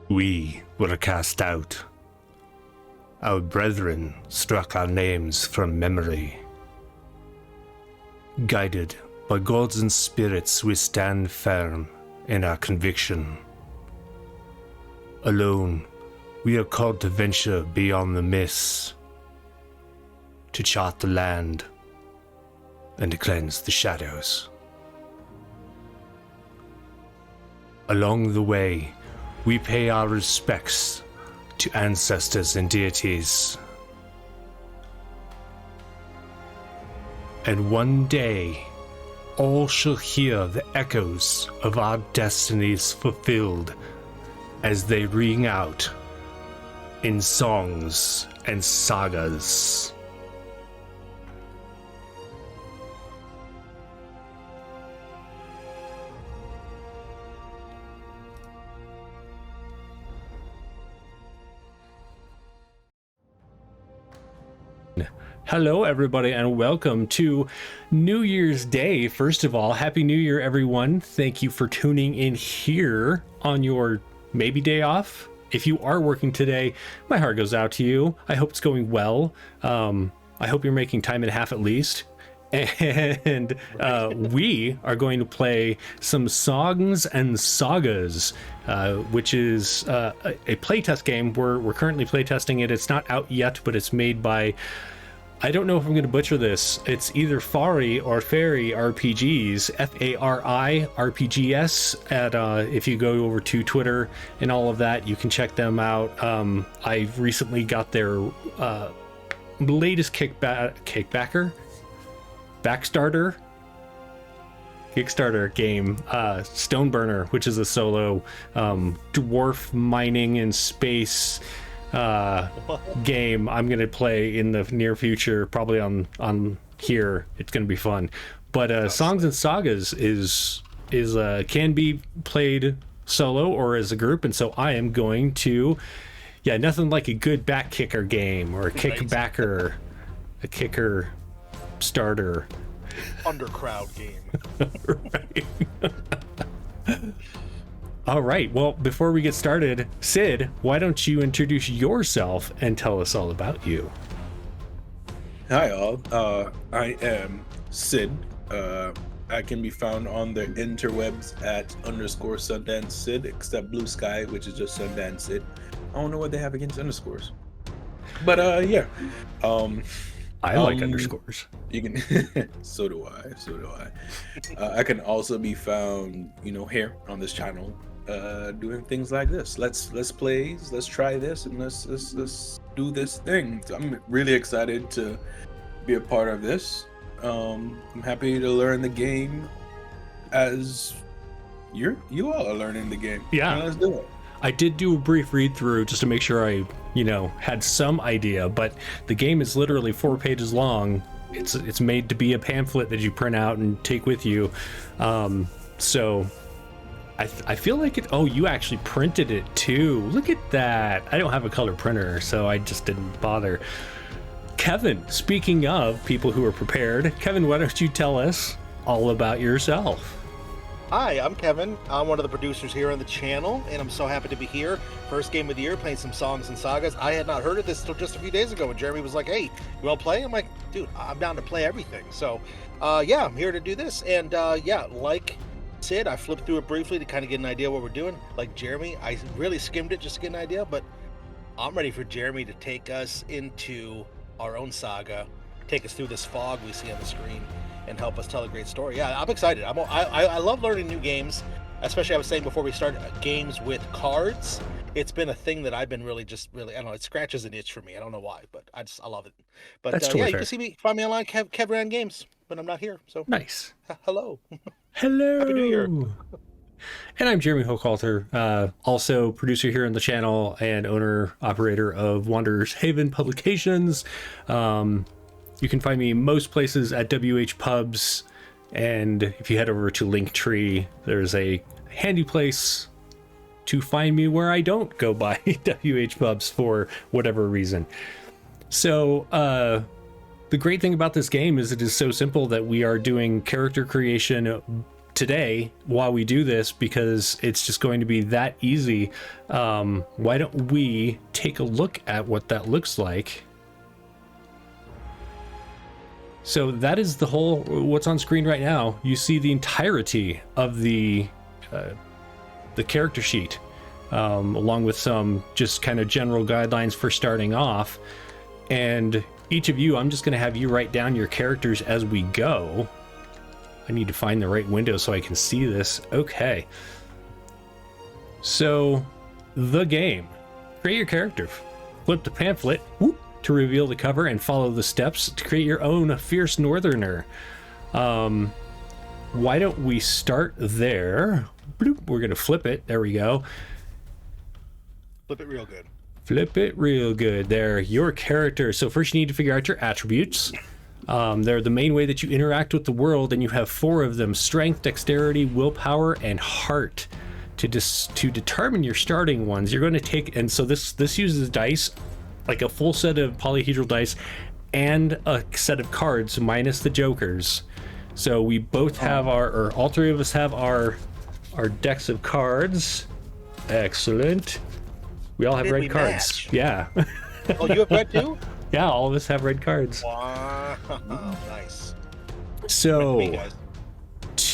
We were cast out. Our brethren struck our names from memory. Guided by gods and spirits, we stand firm in our conviction. Alone, we are called to venture beyond the mists, to chart the land and to cleanse the shadows. Along the way, we pay our respects to ancestors and deities. And one day, all shall hear the echoes of our destinies fulfilled as they ring out in songs and sagas. Hello, everybody, and welcome to New Year's Day. First of all, Happy New Year, everyone. Thank you for tuning in here on your maybe day off. If you are working today, my heart goes out to you. I hope it's going well. I hope you're making time and a half at least. And we are going to play some Songs and Sagas, which is a playtest game. We're currently playtesting it. It's not out yet, but it's made by... I don't know if I'm going to butcher this. It's either Fari or Fari RPGs, Fari RPGs. If you go over to Twitter and all of that, you can check them out. I recently got their latest Kickstarter game, Stoneburner, which is a solo dwarf mining in space game I'm gonna play in the near future, probably on here. It's gonna be fun. But Songs and Sagas is can be played solo or as a group, and so I am going to, nothing like a good back kicker game or a kickbacker, a kicker starter undercrowd game. Right. All right, well, before we get started, Sid, why don't you introduce yourself and tell us all about you? Hi, all. I am Sid. I can be found on the interwebs at _Sundance Sid, except Blue Sky, which is just Sundance Sid. I don't know what they have against underscores. But, I like underscores. You can, so do I. I can also be found, here on this channel, doing things like this. Let's plays, let's try this, and let's do this thing. So I'm really excited to be a part of this. I'm happy to learn the game as you all are learning the game. Yeah, let's do it. I did do a brief read through just to make sure I, had some idea, but the game is literally 4 pages long. It's made to be a pamphlet that you print out and take with you. So I feel like you actually printed it too. Look at that. I don't have a color printer, so I just didn't bother. Kevin, speaking of people who are prepared, Kevin, why don't you tell us all about yourself? Hi, I'm Kevin. I'm one of the producers here on the channel, and I'm so happy to be here. First game of the year, playing some Songs and Sagas. I had not heard of this till just a few days ago when Jeremy was like, hey, you want to play? I'm like, dude, I'm down to play everything. So, I'm here to do this. And, like Sid, I flipped through it briefly to kind of get an idea what we're doing. Like Jeremy, I really skimmed it just to get an idea, but I'm ready for Jeremy to take us into our own saga, take us through this fog we see on the screen, and help us tell a great story. Yeah, I'm excited. I love learning new games, especially I was saying before we started, games with cards. It's been a thing that I've been really, I don't know, it scratches an itch for me. I don't know why, but I love it. But that's totally fair. You can find me online, Kev Ran Games, when I'm not here. So nice. Hello. Hello. Happy New Year. And I'm Jeremy Hochhalter, also producer here on the channel and owner-operator of Wanderers Haven Publications. You can find me most places at WH Pubs, and if you head over to Linktree, there's a handy place to find me where I don't go by WH Pubs for whatever reason. So, the great thing about this game is it is so simple that we are doing character creation today, while we do this, because it's just going to be that easy, why don't we take a look at what that looks like? So that is the whole, what's on screen right now. You see the entirety of the character sheet, along with some just kind of general guidelines for starting off. And each of you, I'm just going to have you write down your characters as we go. I need to find the right window so I can see this. Okay. So, the game. Create your character. Flip the pamphlet. Whoop, to reveal the cover and follow the steps to create your own fierce northerner. Why don't we start there? Bloop, we're gonna flip it. There we go. Flip it real good. Flip it real good. There, your character. So first you need to figure out your attributes. They're the main way that you interact with the world, and you have 4 of them: strength, dexterity, willpower, and heart. To determine your starting ones, you're going to take, and so this uses dice, like a full set of polyhedral dice and a set of cards minus the jokers. So we both have or all 3 of us have our decks of cards. Excellent. We all have red cards. Match? Yeah. Oh, you have red too? Yeah, all of us have red cards. Wow, nice. So Me, guys.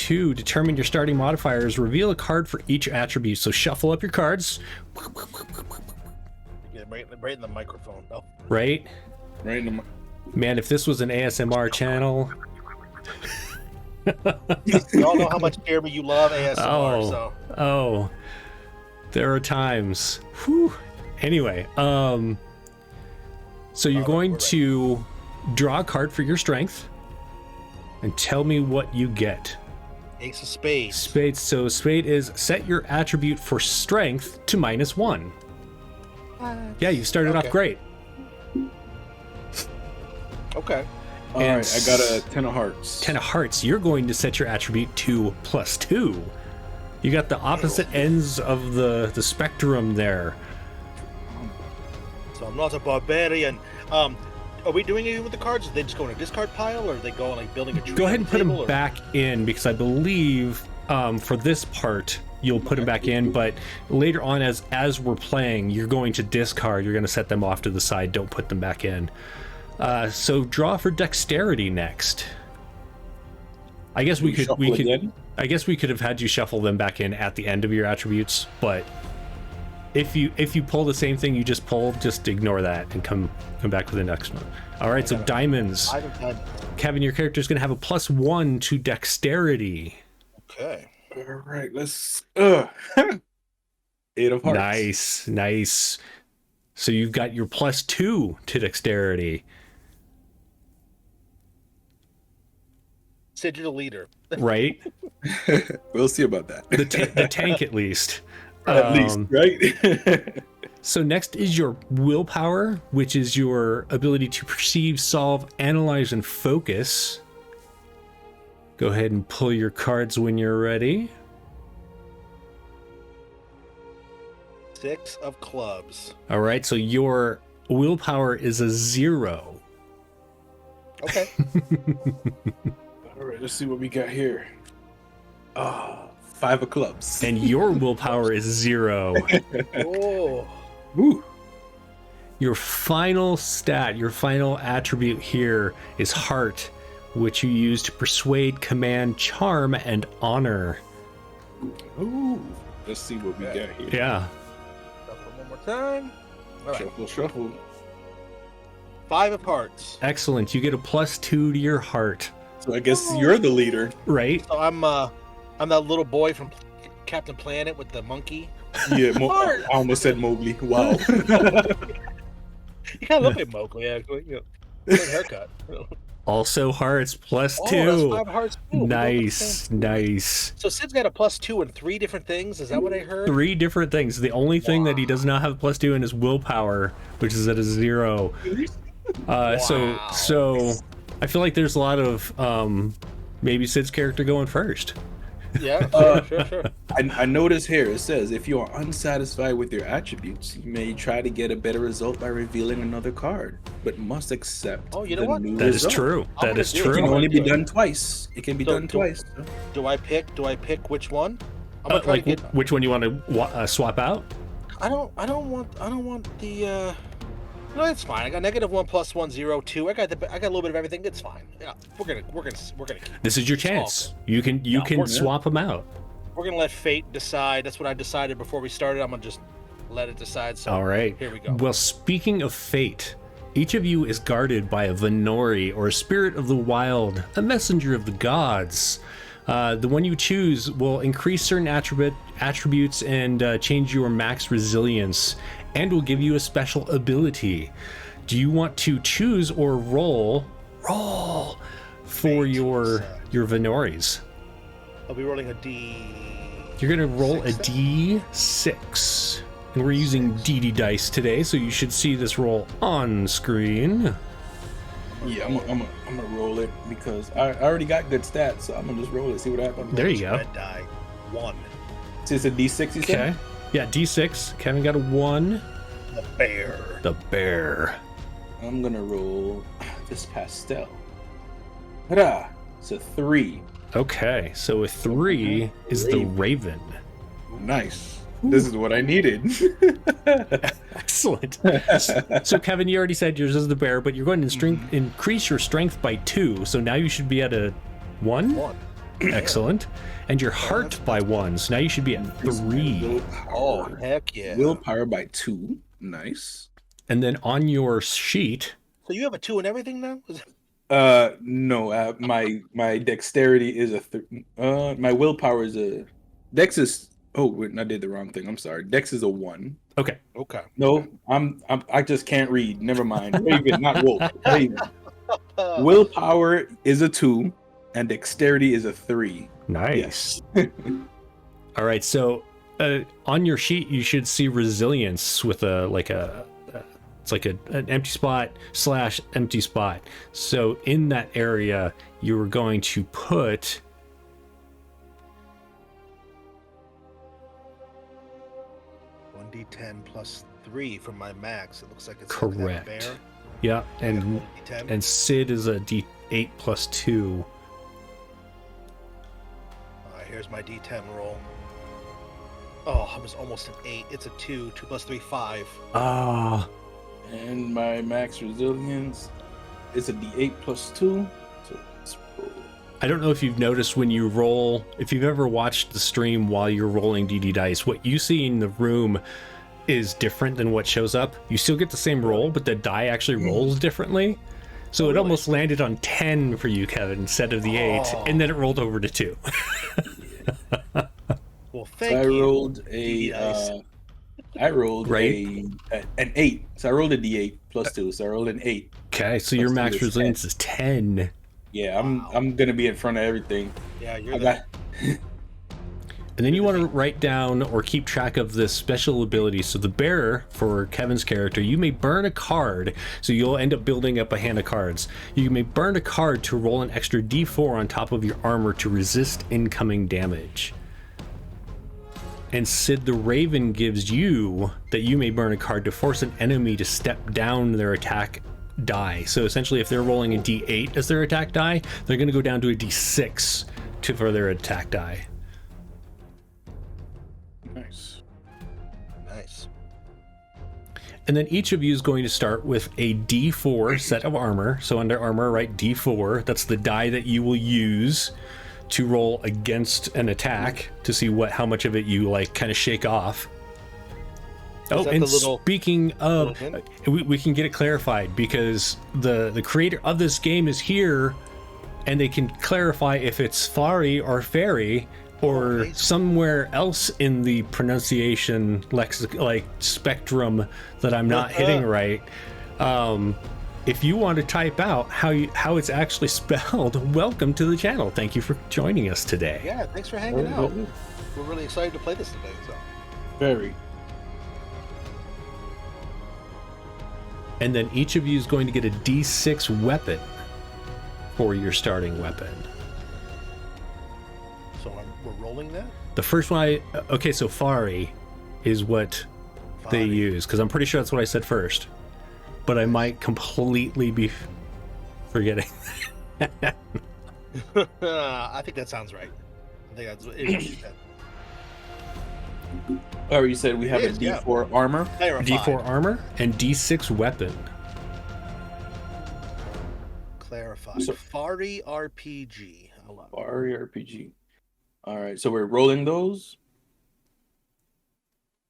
to determine your starting modifiers, reveal a card for each attribute. So shuffle up your cards. Yeah, right in the microphone. Oh. Right? Right in the Man, if this was an ASMR channel. You all know how much, Jeremy, you love ASMR. Oh, there are times. Whew. Anyway, so you're going to draw a card for your strength and tell me what you get. Ace of Spades. Spades. So spade is set your attribute for strength to -1. Yeah, you started off great. Okay. All right, I got a 10 of hearts. 10 of hearts. You're going to set your attribute to +2. You got the opposite ends of the spectrum there. So I'm not a barbarian. Are we doing anything with the cards? Are they just going to discard pile, or are they going like building a tree? Go ahead and put them or... back in, because I believe for this part you'll put them back in, but later on as we're playing, you're going to discard. You're going to set them off to the side. Don't put them back in. So draw for dexterity next. I guess we could have had you shuffle them back in at the end of your attributes, but if you pull the same thing you just pulled, just ignore that and come back with the next one. All right, so diamonds. Kevin, your character is going to have a +1 to dexterity. Okay. All right, let's 8 of hearts. Nice. So you've got your +2 to dexterity. Sid, you're the leader. Right? We'll see about that. The tank at least. At least, right? So next is your willpower, which is your ability to perceive, solve, analyze, and focus. Go ahead and pull your cards when you're ready. 6 of clubs. All right, so your willpower is a 0. Okay. All right, let's see what we got here. 5 of clubs. And your willpower is 0. Oh. Woo. Your final stat, your final attribute here is heart, which you use to persuade, command, charm, and honor. Ooh. Let's see what we got here. Yeah. Shuffle one more time. All right. Shuffle. 5 of hearts. Excellent. You get a +2 to your heart. So I guess you're the leader. Right? So I'm that little boy from Captain Planet with the monkey. Yeah, I almost said Mowgli. Wow. You kind of look like Mowgli, actually. You know, good haircut. Also hearts, +2. Oh, that's 5 hearts too. Nice. So Sid's got a +2 in 3 different things. Is that what I heard? 3 different things. The only thing that he does not have a +2 in is willpower, which is at a 0. So I feel like there's a lot of maybe Sid's character going first. Yeah, sure. I notice here it says if you are unsatisfied with your attributes, you may try to get a better result by revealing another card, but must accept Oh, you know the what? new That is result. true. I'm That gonna is do it. It can true. only be do it. done twice. It can be done twice. Do I pick which one? I'm gonna try Like to get. which one you want to swap out? I don't want the. No, it's fine. I got -1 + 1 0 2. I got a little bit of everything. It's fine. Yeah, we're gonna keep. This is your chance. You can swap them out. We're gonna let fate decide. That's what I decided before we started. I'm gonna just let it decide. So All right. here we go. Well, speaking of fate, each of you is guarded by a Venori, or a spirit of the wild, a messenger of the gods. The one you choose will increase certain attributes and change your max resilience, and will give you a special ability. Do you want to choose or roll for Fate, your Venoris? I'll be rolling a D. You're gonna roll a Six, D6, and we're using DD dice today, so you should see this roll on screen. Yeah, I'm gonna roll it because I already got good stats, so I'm gonna just roll it, see what happens. There you go. Red die. 1. So it's a D6, you said? Okay. Yeah, D6. Kevin got a 1. The bear. The bear. I'm gonna roll this pastel. Ta-da! It's a 3. Okay, so a 3 is the raven. Nice. This is what I needed. Excellent. So Kevin, you already said yours is the bear, but you're going to increase your strength by 2, so now you should be at a 1. 1. Excellent. And your heart by 1, so now you should be at 3. Oh, heck yeah. Willpower by 2. Nice. And then on your sheet, So you have a 2 and everything now? No. My dexterity is a. My willpower is a. Dex is. Oh, wait, I did the wrong thing. I'm sorry. Dex is a 1. okay. Okay. No, I just can't read. Never mind. Raven, not wolf. Raven. Willpower is a 2, and dexterity is a 3. Nice. Yes. All right, so on your sheet you should see resilience with it's like an empty spot / empty spot. So in that area you were going to put 1d10 + 3 from my max. It looks like it's correct. Bear. Yeah, and 1d10. and Sid is a D8 + 2. All right, here's my d10 roll. Oh, I was almost an 8. It's a 2. 2 + 3, 5. Ah, And my max resilience is a D8 + 2. So let's roll. I don't know if you've noticed when you roll, if you've ever watched the stream while you're rolling DD dice, what you see in the room is different than what shows up. You still get the same roll, but the die actually rolls differently. So it almost landed on 10 for you, Kevin, instead of the 8, and then it rolled over to 2. Well, So thank I you. rolled Right. an 8. So I rolled a D8 + 2. So I rolled an 8. Okay, so your Let's do max this. resilience is 10. Yeah, I'm gonna be in front of everything. Yeah, you're I the. got And then you want to write down or keep track of this special ability. So the bearer, for Kevin's character, you may burn a card, so you'll end up building up a hand of cards. You may burn a card to roll an extra D4 on top of your armor to resist incoming damage. And Sid the Raven gives you that you may burn a card to force an enemy to step down their attack die. So essentially, if they're rolling a D8 as their attack die, they're going to go down to a D6 for their attack die. nice. Nice. And then each of you is going to start with a D4 set of armor. So under armor, write D4. That's the die that you will use to roll against an attack to see how much of it you kind of shake off. Oh, that and the little- speaking of, little we can get it clarified because the creator of this game is here, and they can clarify if it's Fari or Fairy or amazing. somewhere else in the pronunciation spectrum that I'm not hitting right. If you want to type out how it's actually spelled, welcome to the channel. Thank you for joining us today. Yeah, thanks for hanging out. We're really excited to play this today. So. Very. And then each of you is going to get a D6 weapon for your starting weapon. So we're rolling that? The first one okay, so Fari is what they use, because I'm pretty sure that's what I said first. But I might completely be forgetting. I think that sounds right. I think that's what it is. Oh, you said we have a D4 armor? D4 armor and D6 weapon. Clarify. So, Fari RPG. Fari RPG. All right, so we're rolling those?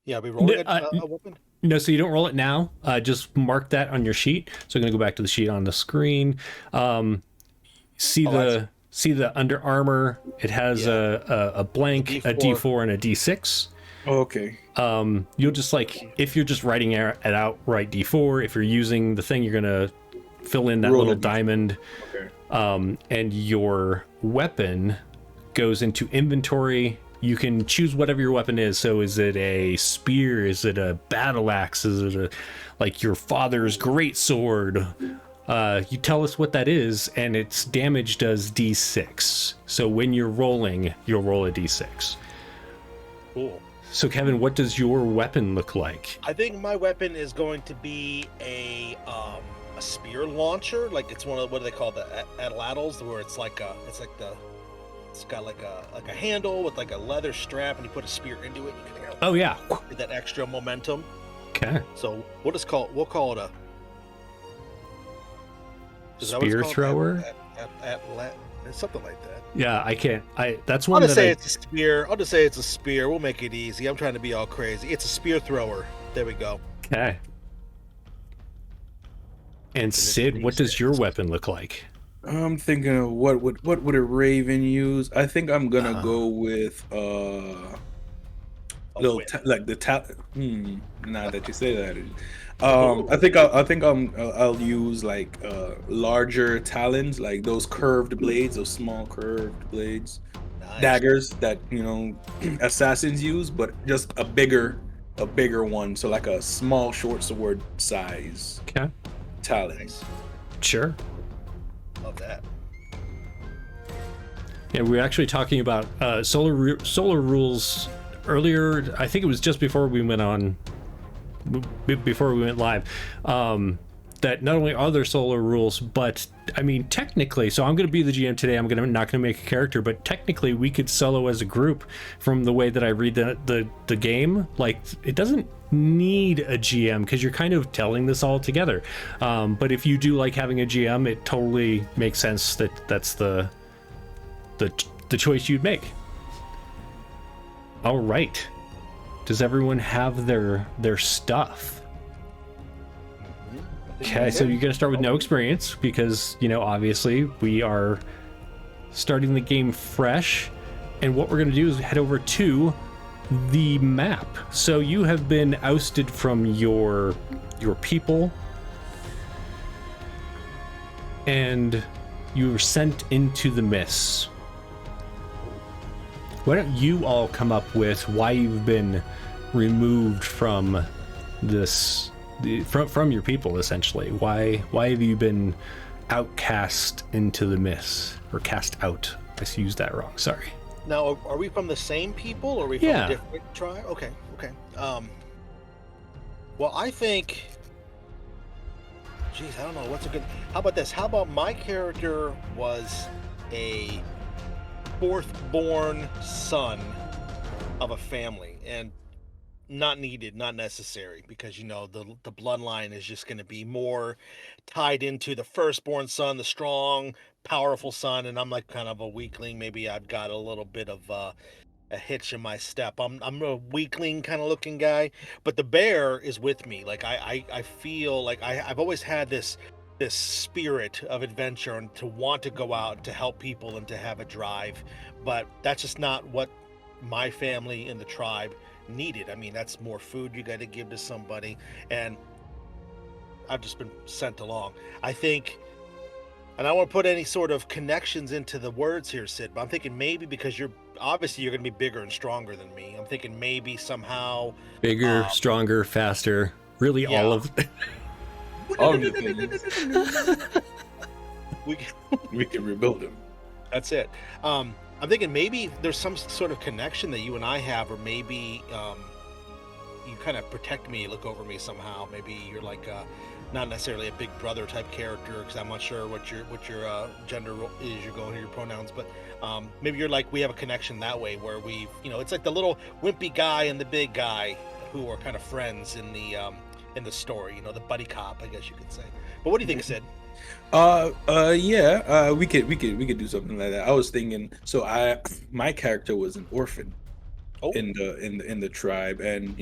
Yeah, we rolling a weapon? No, so you don't roll it now. Just mark that on your sheet. So I'm going to go back to the sheet on the screen. See the under armor. It has a blank, a D4 and a D6. Oh, okay. You'll just if you're just writing it out, write D4. If you're using the thing, you're gonna fill in that little diamond. Okay. And your weapon goes into inventory. You can choose whatever your weapon is. So is it a spear? Is it a battle axe? Is it your father's great sword? You tell us what that is, and its damage does D6. So when you're rolling, you'll roll a D6. Cool. So Kevin, what does your weapon look like? I think my weapon is going to be a spear launcher. Like it's one of what do they call the atlatls, where it's got like a handle with like a leather strap, and you put a spear into it. And you can get that extra momentum. Okay. So we'll call it a spear thrower. Something like that. Yeah, I can't. That's one. I'll just say it's a spear. I'll just say it's a spear. We'll make it easy. I'm trying to be all crazy. It's a spear thrower. There we go. Okay. And Sid, what does your weapon look like? I'm thinking of what would a raven use? I think I'm gonna go with now that you say that, I think I'll use larger talons, like those curved blades, those small curved blades, daggers that assassins use, but just a bigger one, so like a small short sword size. Okay. Talons. Sure. Love that. Yeah, we were actually talking about solar rules earlier. I think it was just before we went live. That not only are there solar rules, but I mean technically. So I'm going to be the GM today. I'm not going to make a character, but technically we could solo as a group. From the way that I read the game, like it doesn't need a GM because you're kind of telling this all together. But if you do like having a GM, it totally makes sense that that's the choice you'd make. All right. Does everyone have their stuff? Okay, so you're gonna start with no experience because obviously we are starting the game fresh, and what we're gonna do is head over to the map. So you have been ousted from your people, and you were sent into the mists. Why don't you all come up with why you've been removed from this, from your people, essentially? Why have you been outcast into the mists, or cast out? I used that wrong. Sorry. Now, are we from the same people, or are we from a different tribe? Okay. Well, I think. Geez, I don't know. What's a good? How about this? How about my character was a fourth-born son of a family, and not needed, not necessary, because the bloodline is just going to be more tied into the firstborn son, the strong, powerful son, and I'm like kind of a weakling. Maybe I've got a little bit of a hitch in my step. I'm a weakling kind of looking guy, but the bear is with me. Like I feel like I've always had this spirit of adventure and to want to go out to help people and to have a drive, but that's just not what my family and the tribe needed. I mean, that's more food you got to give to somebody, and I've just been sent along. I think, and I don't want to put any sort of connections into the words here, Sid, but I'm thinking maybe because you're going to be bigger and stronger than me. I'm thinking maybe somehow bigger, stronger, faster, really all of all of the things. We can rebuild him. That's it. I'm I'm thinking maybe there's some sort of connection that you and I have, or maybe you kind of protect me, look over me somehow. Maybe you're like not necessarily a big brother type character, because I'm not sure what your gender is. You're going to your pronouns, but maybe you're like, we have a connection that way, where we, it's like the little wimpy guy and the big guy who are kind of friends in the story. The buddy cop, I guess you could say. But what do you think, Sid? Yeah, we could do something like that. I was thinking, so my character was an orphan in the tribe, and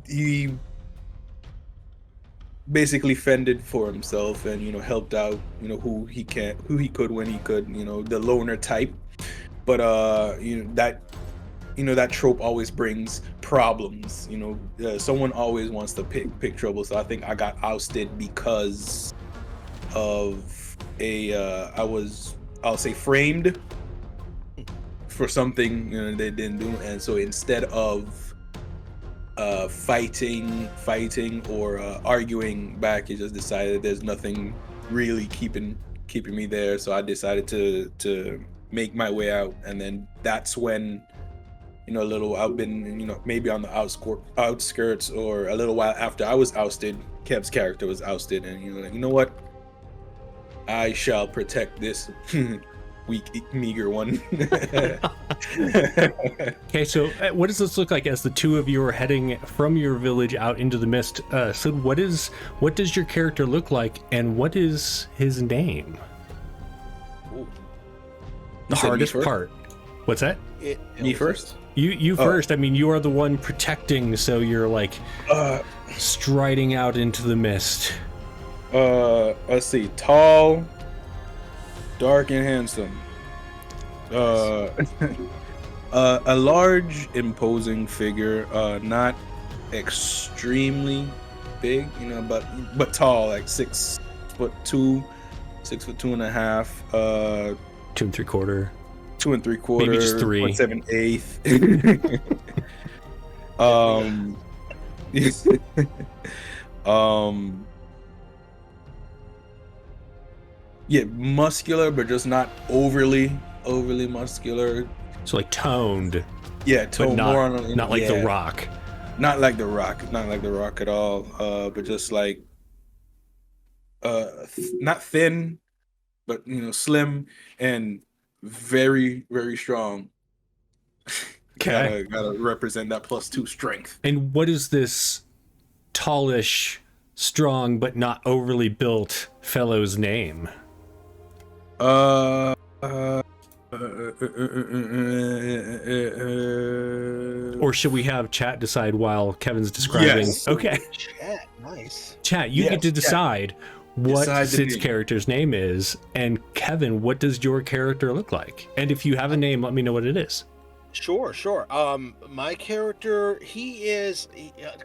he basically fended for himself, and helped out who he could when he could, the loner type. But that trope always brings problems. Someone always wants to pick trouble. So I think I got ousted because of I'll say framed for something they didn't do. And so instead of fighting or arguing back, he just decided there's nothing really keeping me there. So I decided to make my way out, and then that's when I've been maybe on the outskirts, or a little while after I was ousted, Kev's character was ousted, and you know what, I shall protect this weak, meager one. Okay, so what does this look like as the two of you are heading from your village out into the mist? So what does your character look like, and what is his name? Ooh. The hardest part. What's that? Me first? You first. I mean, you are the one protecting, so you're like striding out into the mist. Let's see. Tall, dark, and handsome. A large, imposing figure. Not extremely big, but tall, like 6'2", 6'2.5". 2 3/4. 2 3/4. Maybe just 3. 1/7/8. Yeah, muscular, but just not overly muscular. So like toned. Yeah, toned, not, more on not like The Rock. Not like The Rock at all. But just like not thin, but slim and very, very strong. Okay. Gotta represent that +2 strength. And what is this tallish, strong but not overly built fellow's name? Or should we have chat decide while Kevin's describing? Yes. Okay. Chat, nice. Chat, you get to decide what Sid's name. character's name is, and Kevin, what does your character look like? And if you have a name, let me know what it is. Sure. My character, he is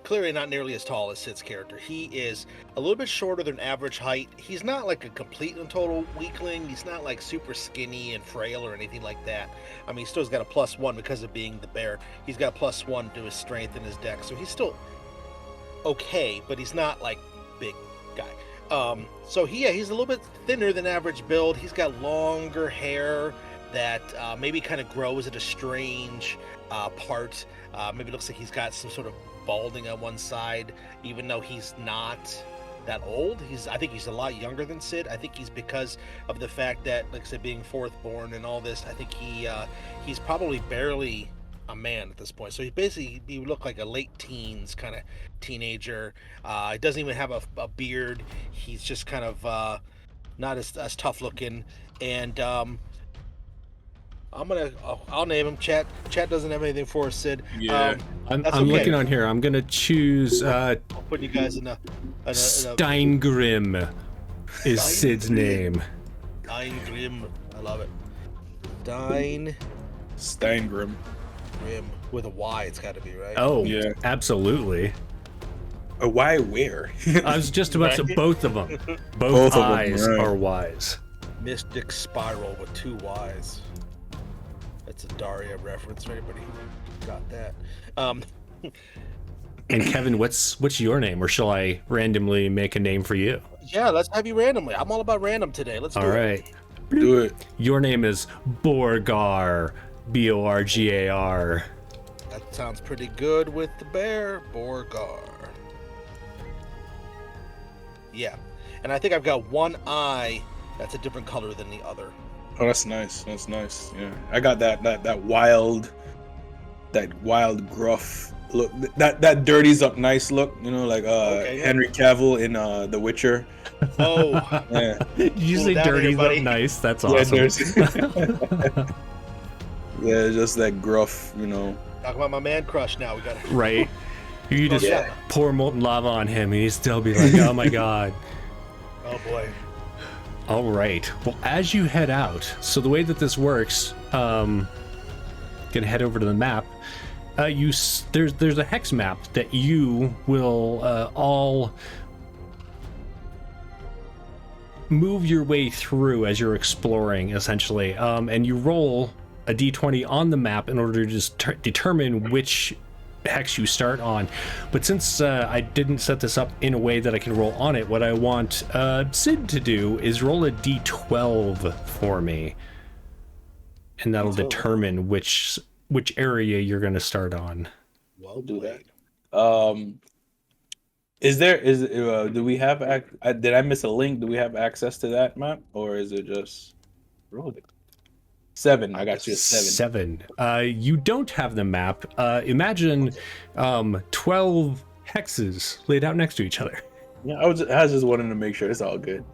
clearly not nearly as tall as Sid's character. He is a little bit shorter than average height. He's not like a complete and total weakling. He's not like super skinny and frail or anything like that. I mean, he still's got a +1 because of being the bear. He's got a +1 to his strength and his dex, so he's still okay, but he's not like big guy. So he's a little bit thinner than average build. He's got longer hair that maybe kind of grows at a strange part. Maybe looks like he's got some sort of balding on one side, even though he's not that old. I think he's a lot younger than Sid. I think he's because of the fact that, like I said, being fourth born and all this, I think he's probably barely a man at this point. So he would look like a late teens kind of teenager. He doesn't even have a beard. He's just kind of not as tough looking. And I'll name him. Chat doesn't have anything for us, Sid. Yeah. I'm looking on here. I'm gonna choose I'll put you guys in a Steingrim is Sid's name. Steingrim. I love it. Steingrim. With a Y, it's got to be, right? Oh, Yeah. Absolutely. A Y where? I was just about to both of them. Both Both of them, eyes right. are Y's. Mystic Spiral with 2 Y's. That's a Daria reference for anybody who got that. And Kevin, what's your name, or shall I randomly make a name for you? Yeah, let's have you randomly. I'm all about random today. Let's do All it. right. Do it. Your name is Borgar. Borgar. That sounds pretty good with the bear. Borgar. Yeah. And I think I've got one eye that's a different color than the other. Oh, that's nice. That's nice. Yeah, I got that wild gruff look. That dirties up nice look. You know, like Okay, yeah. Henry Cavill in The Witcher. Oh, Yeah, Did you Cool say down dirty here, buddy. up nice? That's yeah, awesome. yeah, just that gruff. You know. talk about my man crush now. We got to. Right? You just yeah. pour molten lava on him and he'd still be like, oh my god. Oh boy. All right. Well, as you head out, so the way that this works, gonna head over to the map. There's a hex map that you will all move your way through as you're exploring, essentially, and you roll a d20 on the map in order to just determine which hex you start on. But since I didn't set this up in a way that I can roll on it, what I want Sid to do is roll a d12 for me, and that'll determine which area you're going to start on. Well, Do that. Do we have did I miss a link? Do we have access to that map, or is it just roll it? 7. I got you a 7. 7. You don't have the map. Imagine 12 hexes laid out next to each other. Yeah, I was just wanting to make sure it's all good.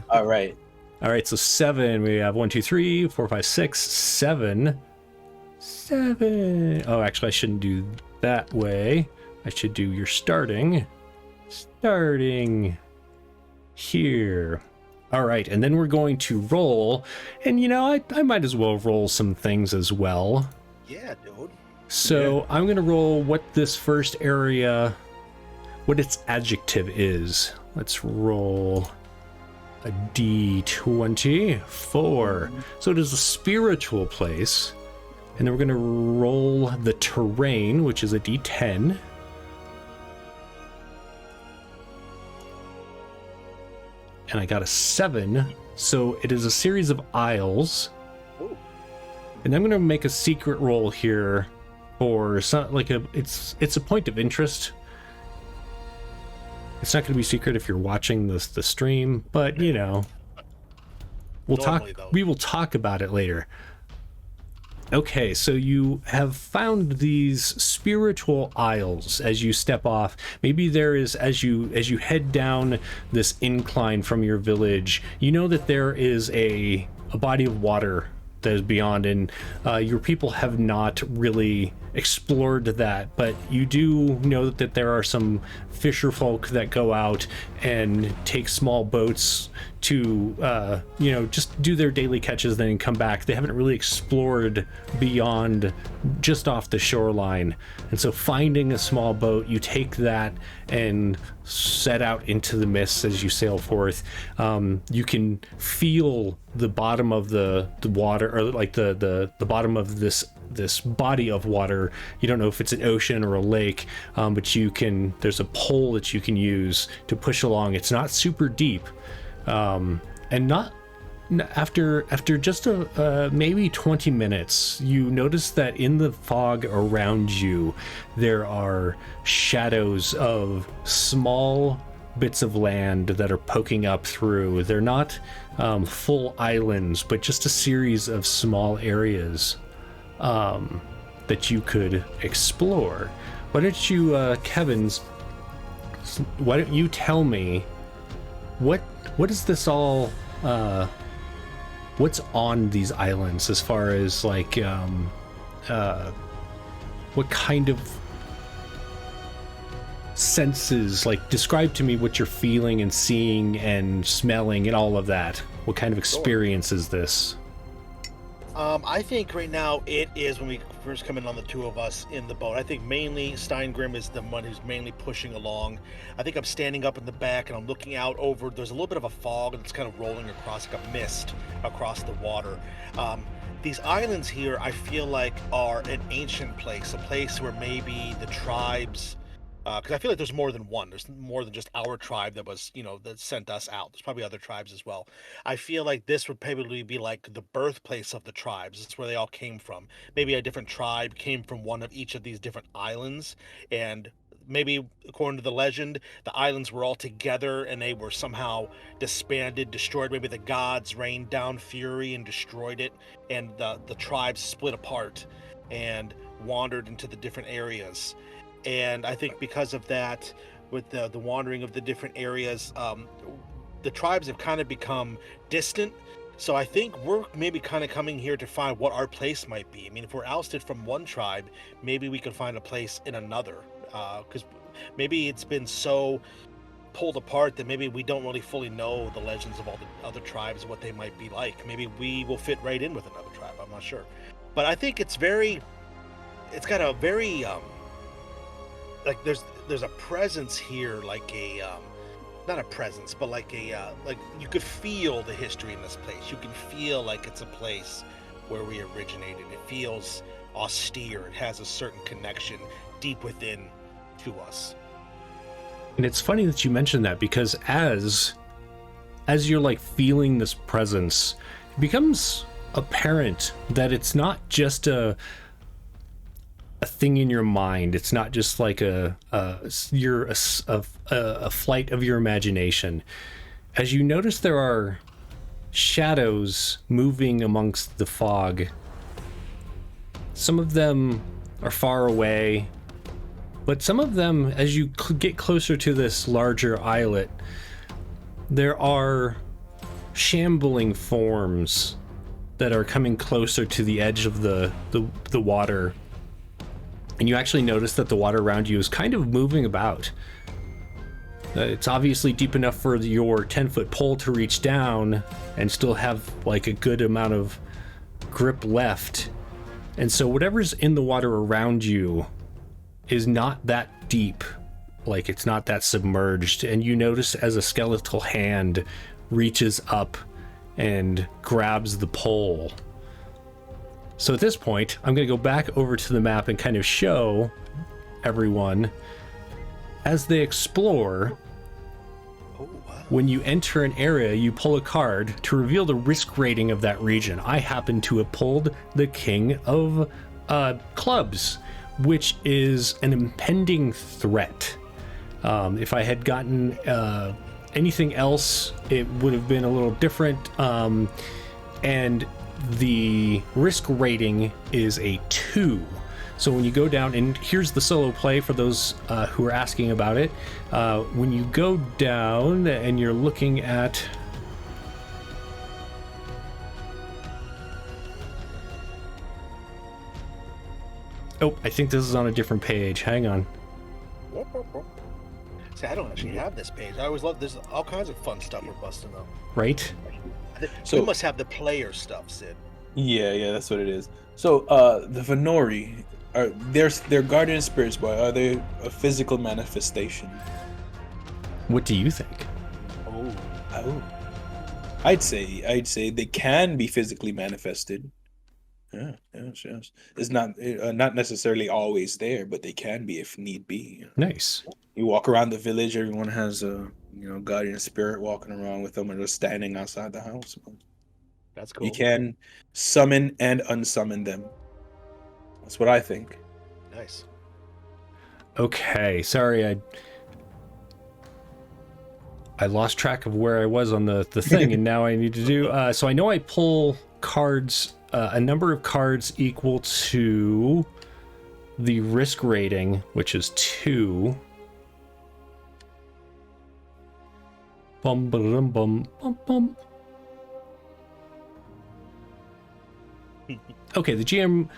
All right. All right, so 7. We have 1, 2, 3, 4, 5, 6, 7. 7. Oh, actually, I shouldn't do that way. I should do your starting here. All right, and then we're going to roll, and I might as well roll some things as well. Yeah, dude. So I'm going to roll what this first area, what its adjective is. Let's roll a d20. 4. So it is a spiritual place. And then we're going to roll the terrain, which is a d10. And I got a 7. So it is a series of aisles. Ooh. And I'm going to make a secret roll here for it's a point of interest. It's not going to be secret if you're watching the stream, but we will talk about it later. Okay, so you have found these spiritual aisles as you step off. Maybe there is, as you head down this incline from your village, you know that there is a body of water that is beyond, and your people have not really explored that, but you do know that there are some fisher folk that go out and take small boats to just do their daily catches, then come back. They haven't really explored beyond just off the shoreline, and so finding a small boat, you take that and set out into the mists as you sail forth. You can feel the bottom of the water, or like the bottom of this body of water. You don't know if it's an ocean or a lake, but there's a pole that you can use to push along. It's not super deep, and after just maybe 20 minutes, you notice that in the fog around you there are shadows of small bits of land that are poking up through. They're not full islands, but just a series of small areas that you could explore. Why don't you, Kevin's, why don't you tell me what is this all, what's on these islands as far as like, what kind of senses, like describe to me what you're feeling and seeing and smelling and all of that. What kind of experience is this? I think right now it is when we first come in on the two of us in the boat. I think mainly Steingrim is the one who's mainly pushing along. I think I'm standing up in the back and I'm looking out over. There's a little bit of a fog that's kind of rolling across, like a mist across the water. These islands here, I feel like, are an ancient place, a place where maybe the tribes Because I feel like there's more than one. There's more than just our tribe that was, that sent us out. There's probably other tribes as well. I feel like this would probably be like the birthplace of the tribes. It's where they all came from. Maybe a different tribe came from one of each of these different islands, and maybe according to the legend, the islands were all together and they were somehow disbanded, destroyed. Maybe the gods rained down fury and destroyed it, and the tribes split apart and wandered into the different areas. And I think because of that, with the wandering of the different areas, the tribes have kind of become distant. So I think we're maybe kind of coming here to find what our place might be. I mean, if we're ousted from one tribe, maybe we could find a place in another. Because maybe it's been so pulled apart that maybe we don't really fully know the legends of all the other tribes, what they might be like. Maybe we will fit right in with another tribe. I'm not sure. But I think it's got a very like there's a presence here, like a not a presence, but like you could feel the history in this place. You can feel like it's a place where we originated. It feels austere. It has a certain connection deep within to us. And it's funny that you mentioned that, because as you're like feeling this presence, it becomes apparent that it's not just a thing in your mind. It's not just like a flight of your imagination. As you notice, there are shadows moving amongst the fog. Some of them are far away, but some of them, as you get closer to this larger islet, there are shambling forms that are coming closer to the edge of the water. And you actually notice that the water around you is kind of moving about. It's obviously deep enough for your 10-foot pole to reach down and still have like a good amount of grip left. And so whatever's in the water around you is not that deep. Like, it's not that submerged. And you notice as a skeletal hand reaches up and grabs the pole. So at this point, I'm going to go back over to the map and kind of show everyone as they explore. When you enter an area, you pull a card to reveal the risk rating of that region. I happen to have pulled the King of Clubs, which is an impending threat. If I had gotten anything else, it would have been a little different. And the risk rating is a 2. So when you go down, and here's the solo play for those who are asking about it. When you go down and you're looking at I think this is on a different page. Hang on. See, I don't actually have this page. I always love this. All kinds of fun stuff we're busting up. Right? So we must have the player stuff, Sid. Yeah, that's what it is. So the Venori, they're guardian spirits, but are they a physical manifestation? What do you think? Oh. I'd say they can be physically manifested. Yes. It's not necessarily always there, but they can be if need be. Nice. You walk around the village, everyone has a guardian spirit walking around with them, or just standing outside the house. That's cool. You can summon and unsummon them. That's what I think. Nice. Okay, sorry, I lost track of where I was on the thing, and now I need to do. So I know I pull cards, a number of cards equal to the risk rating, which is 2. Bum bum bum bum bum. Okay, the GM.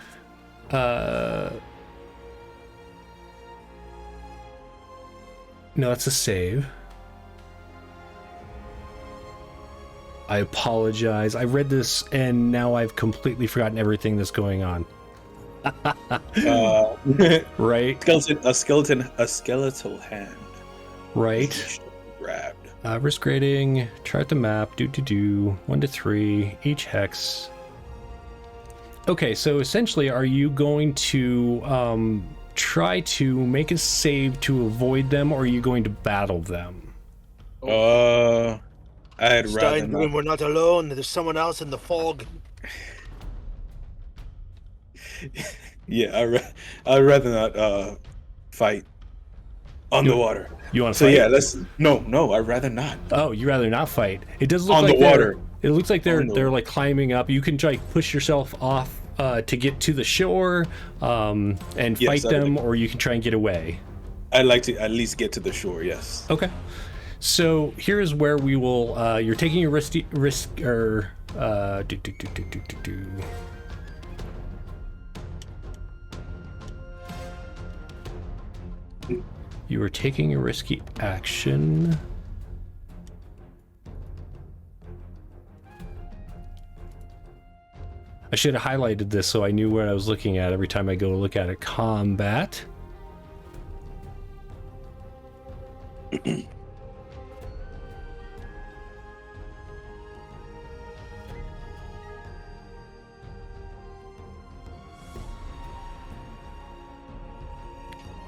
No, that's a save. I apologize. I read this and now I've completely forgotten everything that's going on. Right? A skeletal hand. Right. Grabbed. Risk rating, chart the map, 1 to 3, each hex. Okay, so essentially, are you going to try to make a save to avoid them, or are you going to battle them? I'd rather Steingrim, not. we're not alone. There's someone else in the fog. Yeah, I'd rather not fight underwater. You want to So fight? yeah, no, I'd rather not. Oh, you rather not fight. It does look On like the water. It looks like they're On the- like climbing up. You can try push yourself off to get to the shore and Yes, fight I'd them, like- or you can try and get away. I'd like to at least get to the shore. Yes. Okay. So here is where we will. You're taking a risk or. You are taking a risky action. I should have highlighted this so I knew what I was looking at every time I go look at a combat.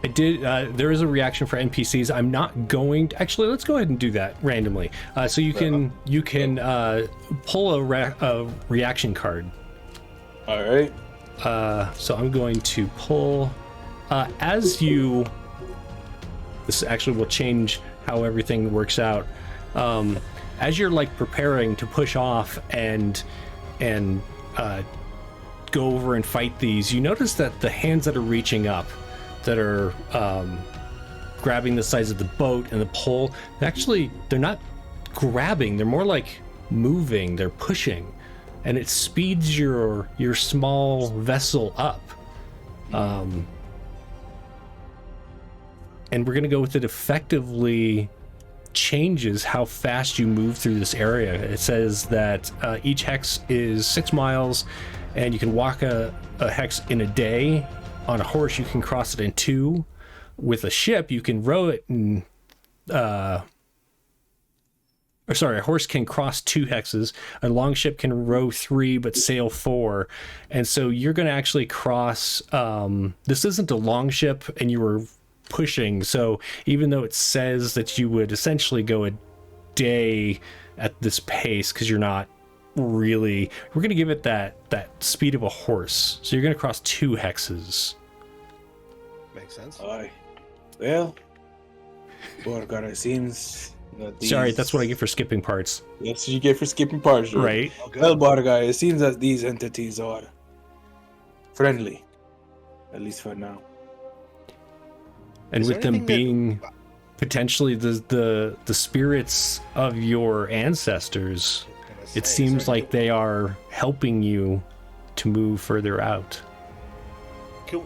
I did. There is a reaction for NPCs. I'm not going to, actually. Let's go ahead and do that randomly. So you can pull a reaction card. All right. So I'm going to pull as you. This actually will change how everything works out. As you're like preparing to push off and go over and fight these, you notice that the hands that are reaching up, that are grabbing the sides of the boat and the pole, they're not grabbing, they're more like moving, they're pushing, and it speeds your small vessel up. And we're gonna go with it effectively changes how fast you move through this area. It says that each hex is 6 miles, and you can walk a hex in a day. On a horse, you can cross it in 2. With a ship, you can row it in. A horse can cross 2 hexes. A long ship can row 3, but sail 4. And so you're going to actually cross. This isn't a long ship, and you were pushing. So even though it says that you would essentially go a day at this pace, because you're not really, we're going to give it that speed of a horse. So you're going to cross 2 hexes. Makes sense. Aye. Well, Borgar, it seems that these... Sorry, that's what I get for skipping parts. That's what you get for skipping parts, Right. Oh, good. Well, Borgar, it seems that these entities are friendly, at least for now. And Is with there them anything that- being potentially the spirits of your ancestors, I was gonna it say, seems is there like they are helping you to move further out.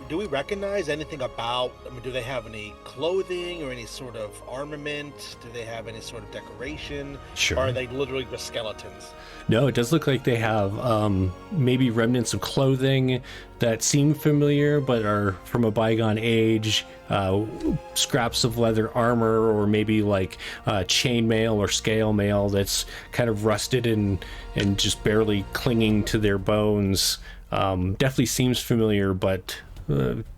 Do we recognize anything about? I mean, do they have any clothing or any sort of armament? Do they have any sort of decoration? Sure. Or are they literally just skeletons? No, it does look like they have maybe remnants of clothing that seem familiar but are from a bygone age, scraps of leather armor, or maybe like chainmail or scale mail that's kind of rusted and just barely clinging to their bones. Definitely seems familiar, but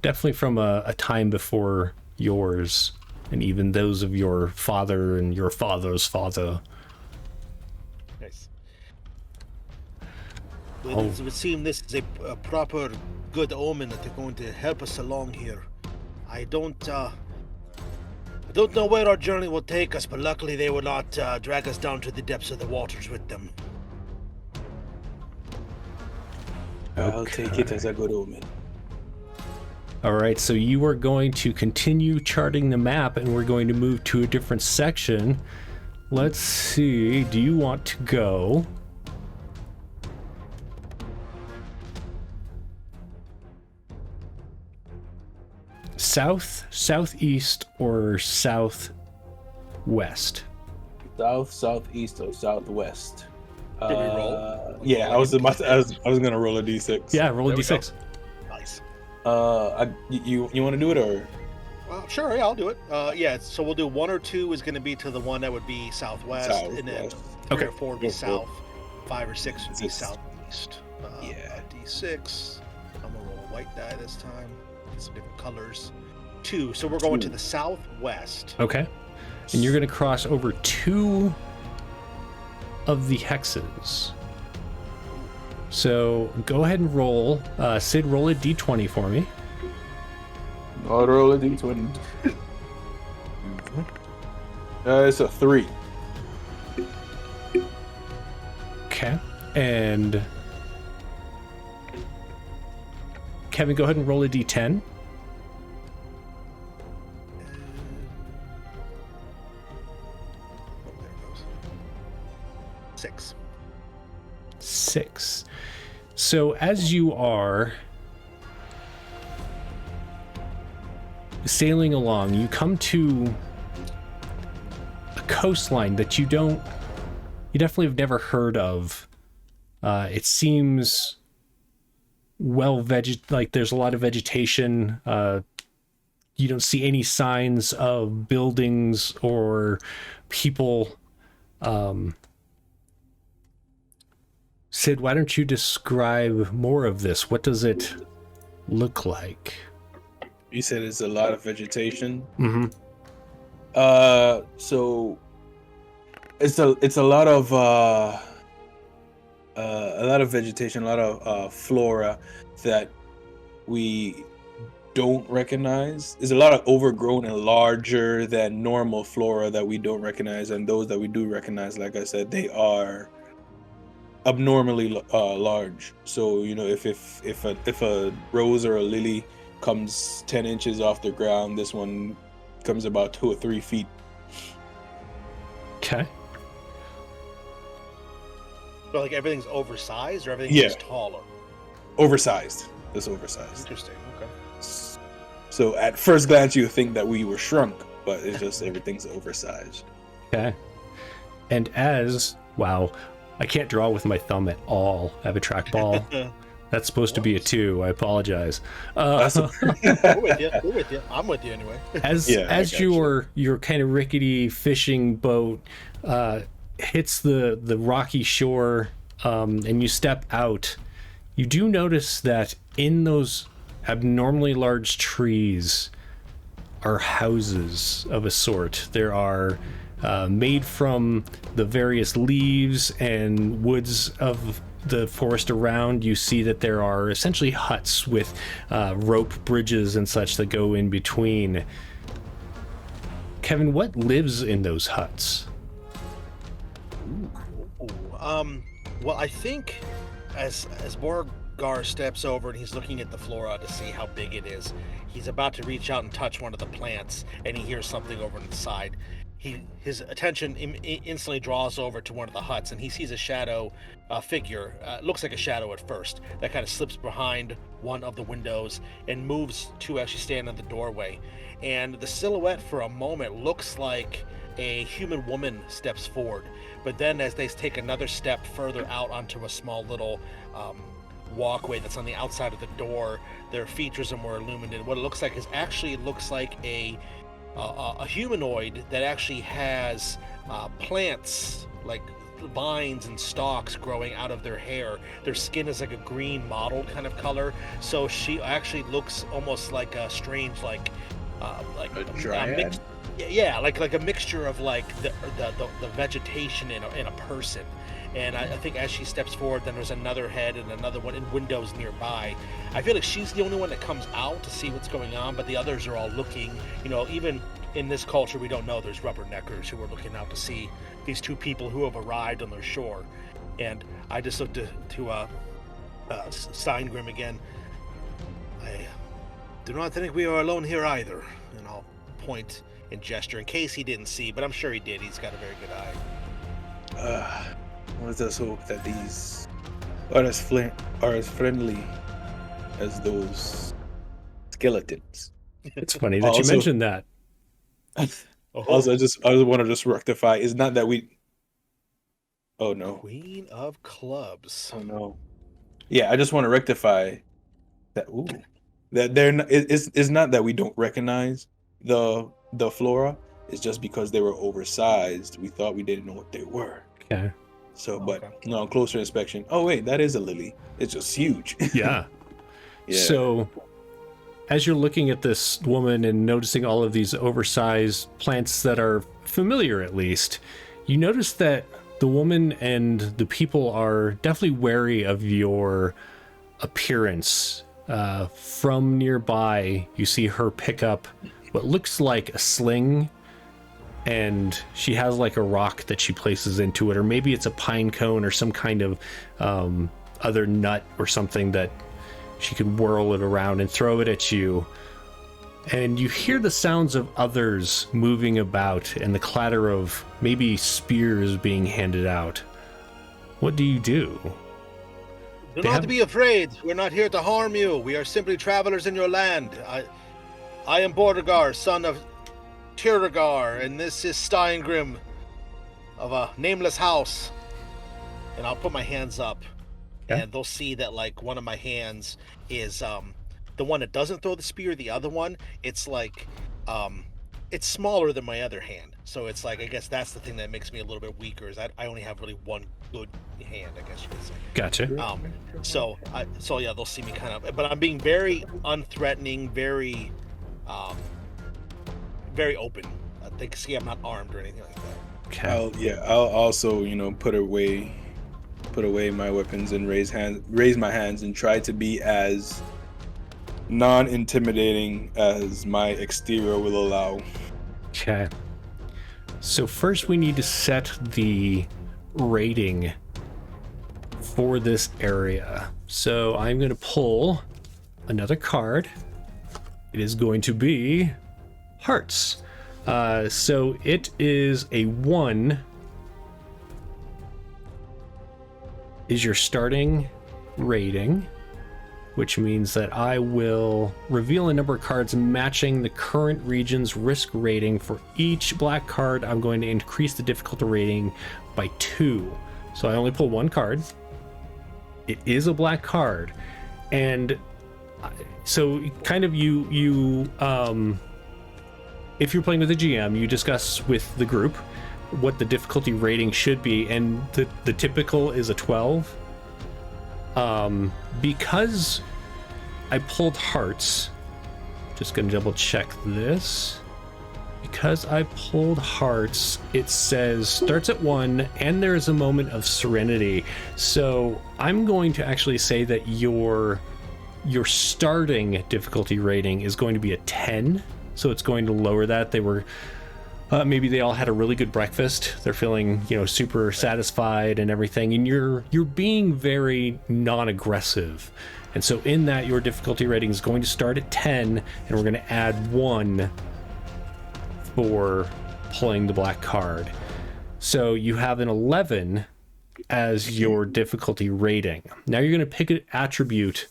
definitely from a time before yours, and even those of your father and your father's father. Nice. Oh. It would seem this is a proper good omen that they're going to help us along here. I don't know where our journey will take us, but luckily they will not drag us down to the depths of the waters with them. I'll take it as a good omen. All right, so you are going to continue charting the map, and we're going to move to a different section. Let's see, do you want to go south, southeast, or southwest? South, southeast, or southwest? Did we roll? Yeah, I was gonna roll a d6. Yeah, roll a There we d6. Nice. You want to do it or? Sure, yeah, I'll do it. Yeah, so we'll do 1 or 2 is going to be to the one that would be southwest, and then Southwest. 3 Okay. or 4 would be Go for it. south, 5 or 6 would be Six. southeast. Yeah. D6. I'm gonna roll a white die this time. some different colors. 2. So we're going to the southwest. Okay. And you're going to cross over 2 of the hexes. So go ahead and roll. Sid, roll a d20 for me. I'll roll a d20. It's a 3. Okay. And Kevin, go ahead and roll a d10. Oh, there it goes. 6. 6. So as you are sailing along, you come to a coastline that you definitely have never heard of. It seems like there's a lot of vegetation. You don't see any signs of buildings or people. Sid, why don't you describe more of this? What does it look like? You said it's a lot of vegetation. Mm-hmm. So it's a lot of vegetation, a lot of flora that we don't recognize. There's a lot of overgrown and larger than normal flora that we don't recognize, and those that we do recognize, like I said, they are abnormally large. So if a rose or a lily comes 10 inches off the ground, this one comes about 2 or 3 feet. Okay. So like everything's oversized, or everything's taller? Oversized. It's oversized. Interesting. Okay. So at first glance you think that we were shrunk, but it's just everything's oversized. Okay. And wow, I can't draw with my thumb at all. I have a trackball. That's supposed to be a 2. I apologize. We're with you. I'm with you anyway. As your kind of rickety fishing boat hits the rocky shore, and you step out, you do notice that in those abnormally large trees are houses of a sort. There are made from the various leaves and woods of the forest around. You see that there are essentially huts with rope bridges and such that go in between. Kevin, what lives in those huts? Well, I think as Borgar steps over and he's looking at the flora to see how big it is, he's about to reach out and touch one of the plants, and he hears something over on the side. His attention instantly draws over to one of the huts, and he sees a shadow figure. Looks like a shadow at first, that kind of slips behind one of the windows and moves to actually stand in the doorway. And the silhouette for a moment looks like a human woman steps forward, but then as they take another step further out onto a small little walkway that's on the outside of the door, their features are more illuminated. What it looks like a humanoid that actually has plants like vines and stalks growing out of their hair. Their skin is like a green mottled kind of color, so she actually looks almost like a strange like a dryad. Like a mixture of like the vegetation in a person. And I think as she steps forward, then there's another head and another one and windows nearby. I feel like she's the only one that comes out to see what's going on, but the others are all looking. Even in this culture, we don't know there's rubberneckers who are looking out to see these 2 people who have arrived on their shore. And I just looked to Steingrim again. I do not think we are alone here either. And I'll point and gesture in case he didn't see, but I'm sure he did. He's got a very good eye. Let us hope that these are as friendly as those skeletons. It's funny that you mentioned that. Also, I just want to rectify. It's not that we. Oh no. Queen of Clubs. Oh no. Yeah, I just want to rectify that. Ooh, that they're not. It's not that we don't recognize the flora. It's just because they were oversized. We thought we didn't know what they were. Okay. So, but on closer inspection, oh wait, that is a lily. It's just huge. Yeah. Yeah. So as you're looking at this woman and noticing all of these oversized plants that are familiar, at least, you notice that the woman and the people are definitely wary of your appearance. From nearby, you see her pick up what looks like a sling, and she has like a rock that she places into it, or maybe it's a pine cone or some kind of other nut or something that she can whirl it around and throw it at you. And you hear the sounds of others moving about and the clatter of maybe spears being handed out. What do you do? Do not be afraid. We're not here to harm you. We are simply travelers in your land. I am Bordegar, son of Tiragar, and this is Steingrim of a nameless house. And I'll put my hands up, and they'll see that like one of my hands is the one that doesn't throw the spear. The other one, it's like it's smaller than my other hand. So it's like, I guess that's the thing that makes me a little bit weaker, is I only have really one good hand, I guess you could say. Gotcha. So yeah, they'll see me kind of, but I'm being very unthreatening, very open. They can see I'm not armed or anything like that. Okay. I'll also, put away my weapons and raise my hands and try to be as non-intimidating as my exterior will allow. Okay. So first we need to set the rating for this area. So I'm going to pull another card. It is going to be Hearts. So it is a 1 is your starting rating, which means that I will reveal a number of cards matching the current region's risk rating. For each black card, I'm going to increase the difficulty rating by 2. So I only pull 1 card. It is a black card. And so kind of you if you're playing with a GM, you discuss with the group what the difficulty rating should be, and the typical is a 12. Because I pulled Hearts, just gonna double check this. Because I pulled Hearts, it says starts at 1 and there's a moment of serenity. So I'm going to actually say that your starting difficulty rating is going to be a 10. So it's going to lower that. They were maybe they all had a really good breakfast. They're feeling, super satisfied and everything. And you're being very non-aggressive. And so in that, your difficulty rating is going to start at 10, and we're going to add 1 for pulling the black card. So you have an 11 as your difficulty rating. Now you're going to pick an attribute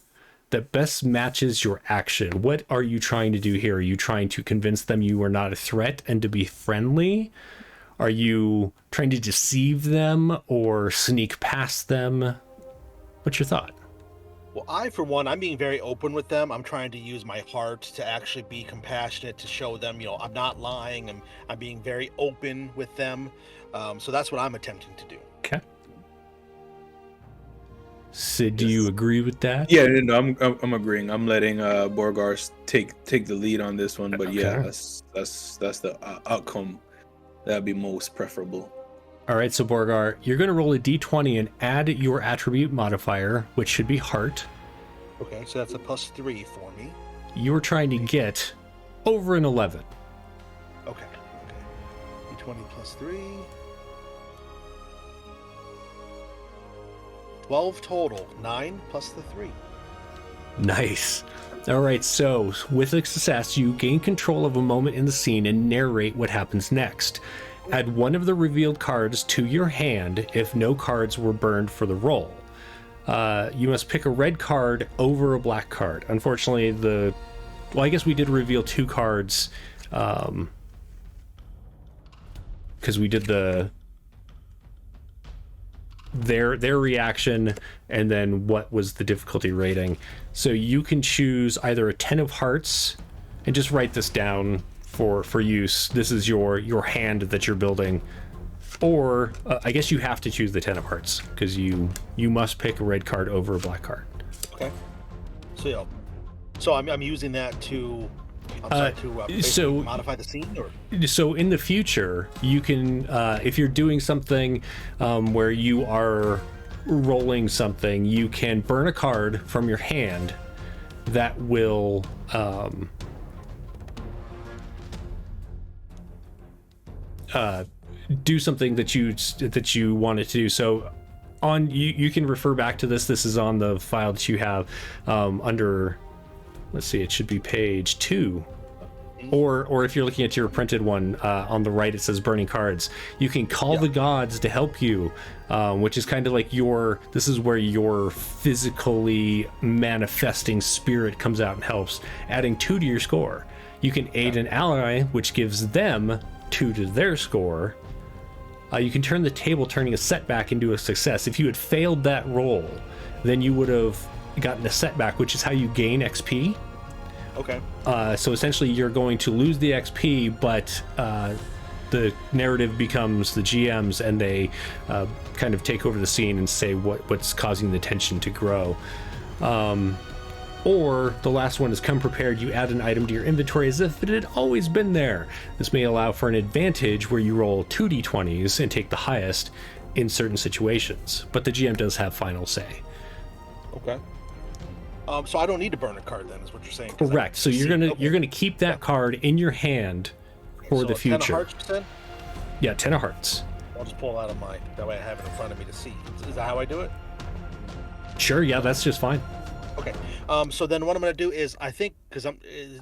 that best matches your action. What are you trying to do here? Are you trying to convince them you are not a threat and to be friendly? Are you trying to deceive them or sneak past them? What's your thought? Well, for one, I'm being very open with them. I'm trying to use my heart to actually be compassionate, to show them, I'm not lying. I'm being very open with them. So that's what I'm attempting to do. Okay. Sid, do you agree with that? Yeah, no, I'm agreeing. I'm letting Borgar take the lead on this one, but yeah, that's the outcome that'd be most preferable. All right, so Borgar, you're going to roll a d20 and add your attribute modifier, which should be heart. Okay, so that's a +3 for me. You're trying to get over an 11. Okay. D20 +3. 12 total. 9 plus the 3. Nice. All right, so with a success, you gain control of a moment in the scene and narrate what happens next. Add 1 of the revealed cards to your hand if no cards were burned for the roll. You must pick a red card over a black card. Unfortunately, I guess we did reveal 2 cards because we did their reaction and then what was the difficulty rating. So you can choose either a 10 of hearts, and just write this down for use. This is your hand that you're building, or I guess you have to choose the 10 of hearts because you must pick a red card over a black card. Okay. So yeah, So I'm using that to. I'm sorry, to basically so- modify the scene, or So in the future, you can, if you're doing something where you are rolling something, you can burn a card from your hand that will do something that you want it to do. So on you can refer back to this. This is on the file that you have under. Let's see, it should be page 2. Or if you're looking at your printed one, on the right it says burning cards. You can call the gods to help you, which is kind of like this is where your physically manifesting spirit comes out and helps, adding 2 to your score. You can aid an ally, which gives them 2 to their score. You can turn the table, turning a setback into a success. If you had failed that roll, then you would have gotten a setback, which is how you gain XP. okay. So essentially you're going to lose the XP, but the narrative becomes the GM's, and they kind of take over the scene and say what's causing the tension to grow. Or the last one is come prepared. You add an item to your inventory as if it had always been there. This may allow for an advantage where you roll 2d20s and take the highest in certain situations, but the GM does have final say. Okay. So I don't need to burn a card then, is what you're saying? 'Cause Correct. So you're gonna keep that card in your hand for so the future. 10 of hearts, you said? Yeah, 10 of hearts. I'll just pull it out of mine. That way I have it in front of me to see. Is that how I do it? Sure. Yeah, that's just fine. Okay. So then what I'm going to do is, I think, because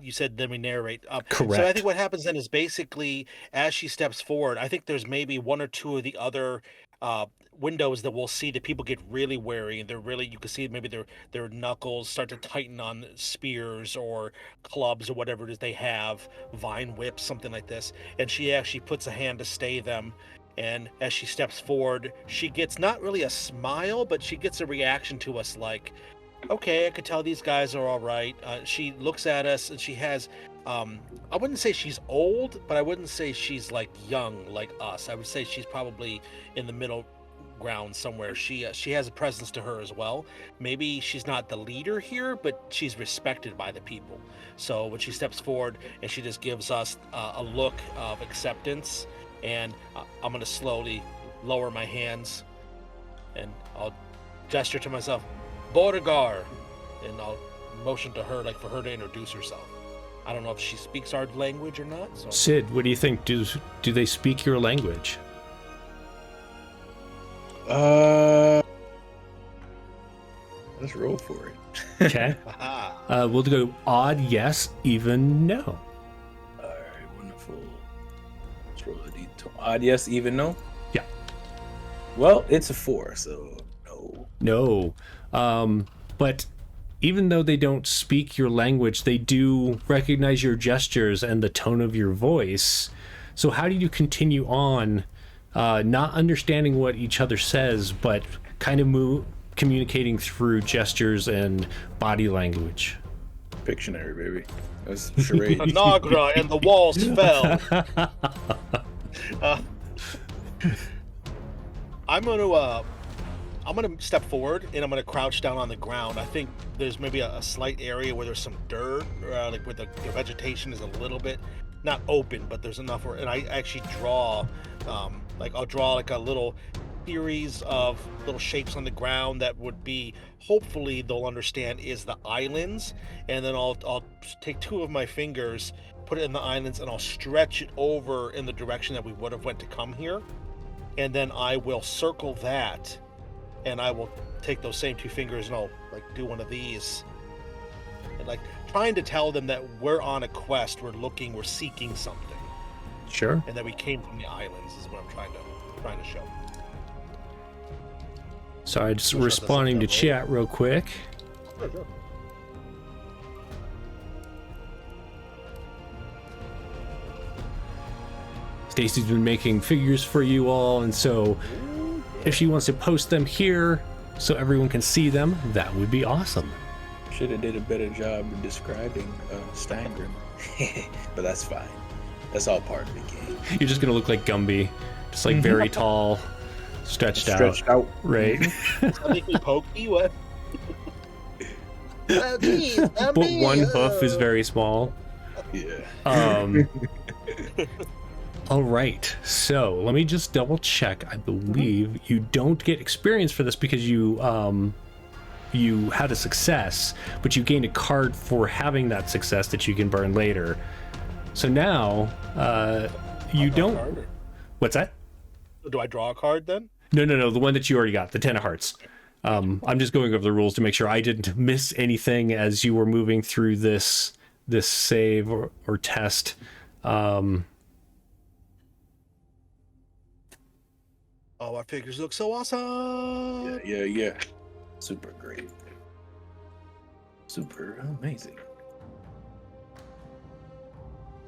you said then we narrate. Correct. So I think what happens then is basically as she steps forward, I think there's maybe 1 or 2 of the other windows that we'll see that people get really wary, and you can see maybe their knuckles start to tighten on spears or clubs or whatever it is they have, vine whips, something like this. And she actually puts a hand to stay them. And as she steps forward, she gets not really a smile, but she gets a reaction to us like, okay, I could tell these guys are all right. She looks at us and she has, I wouldn't say she's old, but I wouldn't say she's like young like us. I would say she's probably in the middle ground somewhere. She has a presence to her as well. Maybe she's not the leader here, but she's respected by the people. So when she steps forward and she just gives us a look of acceptance, and I'm going to slowly lower my hands and I'll gesture to myself, Borgar, and I'll motion to her, like for her to introduce herself. I don't know if she speaks our language or not. So. Sid, what do you think? Do they speak your language? Let's roll for it. Okay. We'll go odd, yes, even no. All right, wonderful. Let's roll a d20. Odd, yes, even no. Yeah. Well, it's a 4, so no. No. But even though they don't speak your language, they do recognize your gestures and the tone of your voice. So how do you continue on, not understanding what each other says, but kind of communicating through gestures and body language? Pictionary, baby. That's charade. Nagra and the walls fell. I'm gonna step forward and I'm gonna crouch down on the ground. I think there's maybe a slight area where there's some dirt, like where the vegetation is a little bit not open, but there's enough where, and I actually draw, I'll draw like a little series of little shapes on the ground that would be, hopefully they'll understand, is the islands. And then I'll take 2 of my fingers, put it in the islands, and I'll stretch it over in the direction that we would have went to come here. And then I will circle that, and I will take those same 2 fingers and I'll like do one of these, and like trying to tell them that we're on a quest, we're seeking something, Sure. and that we came from the islands is what I'm trying to show. Sorry, just Sure, responding to that's chat real quick. Sure. Stacy's been making figures for you all, and so if she wants to post them here so everyone can see them, that would be awesome. Should have did a better job of describing Stangren. But that's fine. That's all part of the game. You're just gonna look like Gumby, just like very tall, stretched out. Stretched out. Right. Make me pokey? What? Geez, but one hoof is very small. Yeah. All right, so let me just double check. I believe you don't get experience for this because you had a success, but you gained a card for having that success that you can burn later. So now you don't. What's that? Do I draw a card then? No, the one that you already got, the 10 of hearts. I'm just going over the rules to make sure I didn't miss anything as you were moving through this save or test. Oh, our figures look so awesome. Yeah. Super great. Super amazing.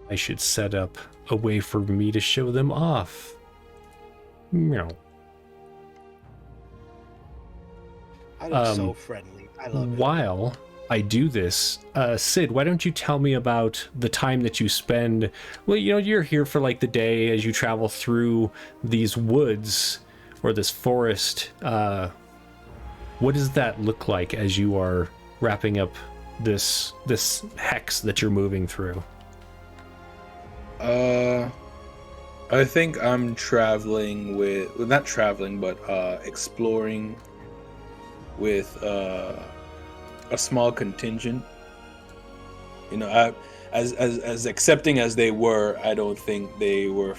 I should set up a way for me to show them off. Meow. I look so friendly. I love it. While I do this, Sid, why don't you tell me about the time that you spend? Well, you're here for like the day as you travel through these woods or this forest. What does that look like as you are wrapping up this hex that you're moving through? I think I'm traveling not traveling, but exploring with a small contingent. As accepting as they were, I don't think they'd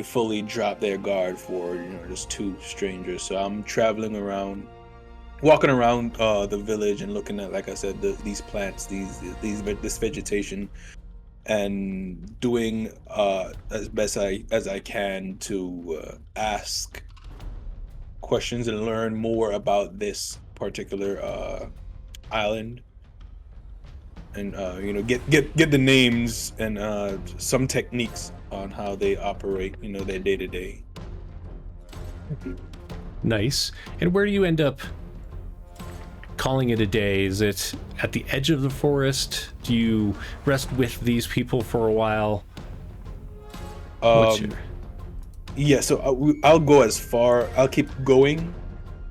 fully dropped their guard for just two strangers. So I'm traveling around, walking around the village and looking at, like I said, these plants, this vegetation, and doing as best as I can to ask questions and learn more about this particular island, and get the names and some techniques on how they operate, their day to day. Nice. And where do you end up calling it a day? Is it at the edge of the forest? Do you rest with these people for a while? Yeah, so I'll go as far. I'll keep going,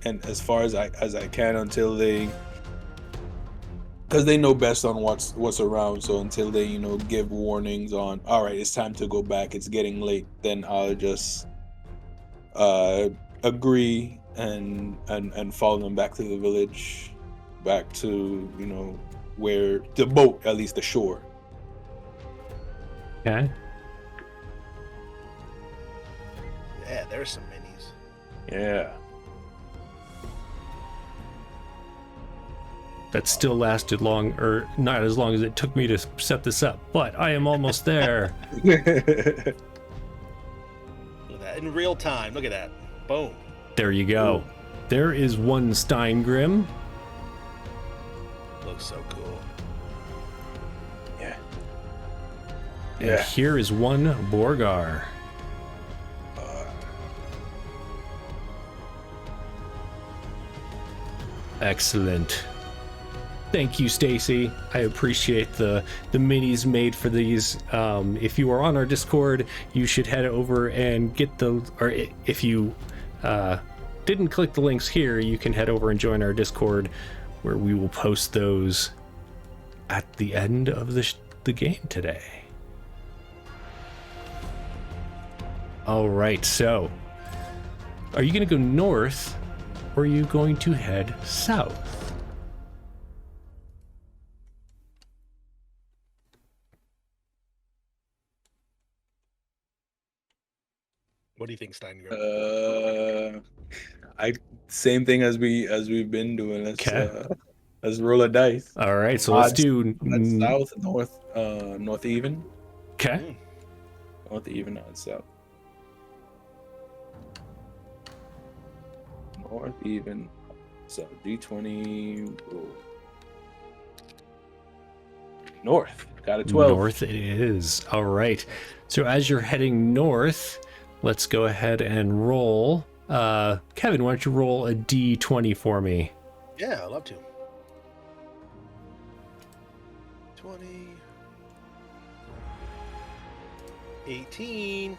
and as far as I can until because they know best on what's around. So until they give warnings on, all right, it's time to go back, it's getting late, then I'll just agree and follow them back to the village, back to where the boat, at least the shore. Okay. Yeah, there's some minis. Yeah. That still lasted long, or not as long as it took me to set this up, but I am almost there. Look at that in real time. Look at that. Boom. There you go. Ooh. There is one Steingrim. Looks so cool. Yeah. And here is one Borgar. Excellent. Thank you, Stacy. I appreciate the minis made for these. If you are on our Discord, you should head over and get or if you didn't click the links here, you can head over and join our Discord, where we will post those at the end of the game today. All right, so are you going to go north, or are you going to head south? What do you think, Steingrim? Same thing as we've been doing. Let's roll a dice. All right, so let's do south, north even. Okay. North even, not south. North even. So D20. Roll. North. Got a 12. North it is. All right. So as you're heading north, let's go ahead and roll. Kevin, why don't you roll a D20 for me? Yeah, I'd love to. 20. 18.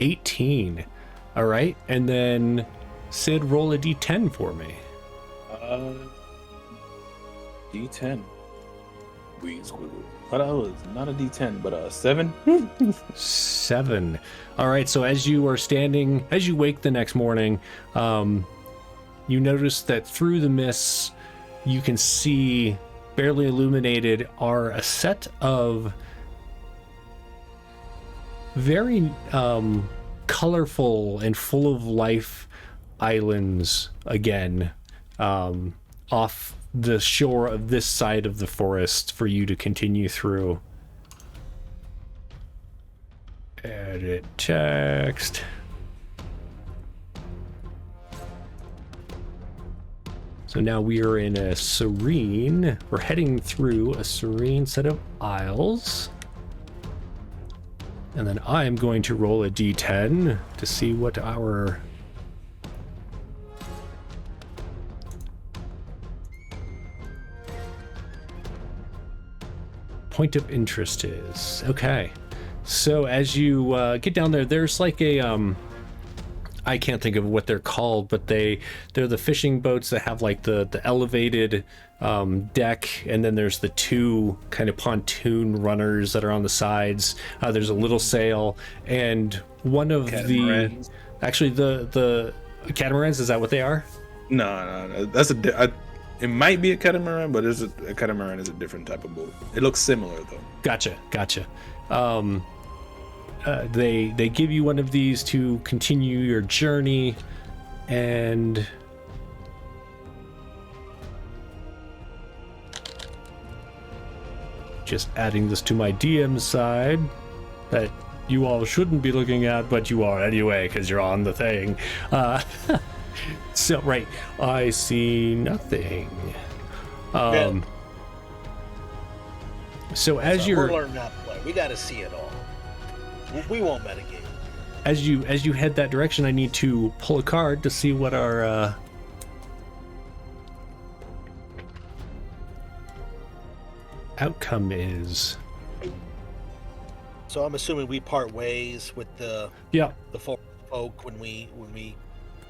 18. All right. And then Sid, roll a D10 for me. D10. Green squiggle. But I was not a D10, but a 7. 7. All right, so as you wake the next morning, you notice that through the mists, you can see, barely illuminated, are a set of very colorful and full of life islands again, off the shore of this side of the forest for you to continue through. Edit text. So now we are in we're heading through a serene set of isles. And then I'm going to roll a d10 to see what our point of interest is. Okay. So as you get down there, there's like a I can't think of what they're called, but they're the fishing boats that have like the elevated deck, and then there's the two kind of pontoon runners that are on the sides. There's a little sail, and one of Catamarans. the catamarans, is that what they are? No. That's it might be a catamaran, but a catamaran is a different type of boat. It looks similar though. Gotcha. They give you one of these to continue your journey, and just adding this to my DM side that you all shouldn't be looking at, but you are anyway because you're on the thing. So right, I see nothing. So as we're learning how to play, we got to see it all. We won't metagame. As you head that direction, I need to pull a card to see what our outcome is. So I'm assuming we part ways with the folk when we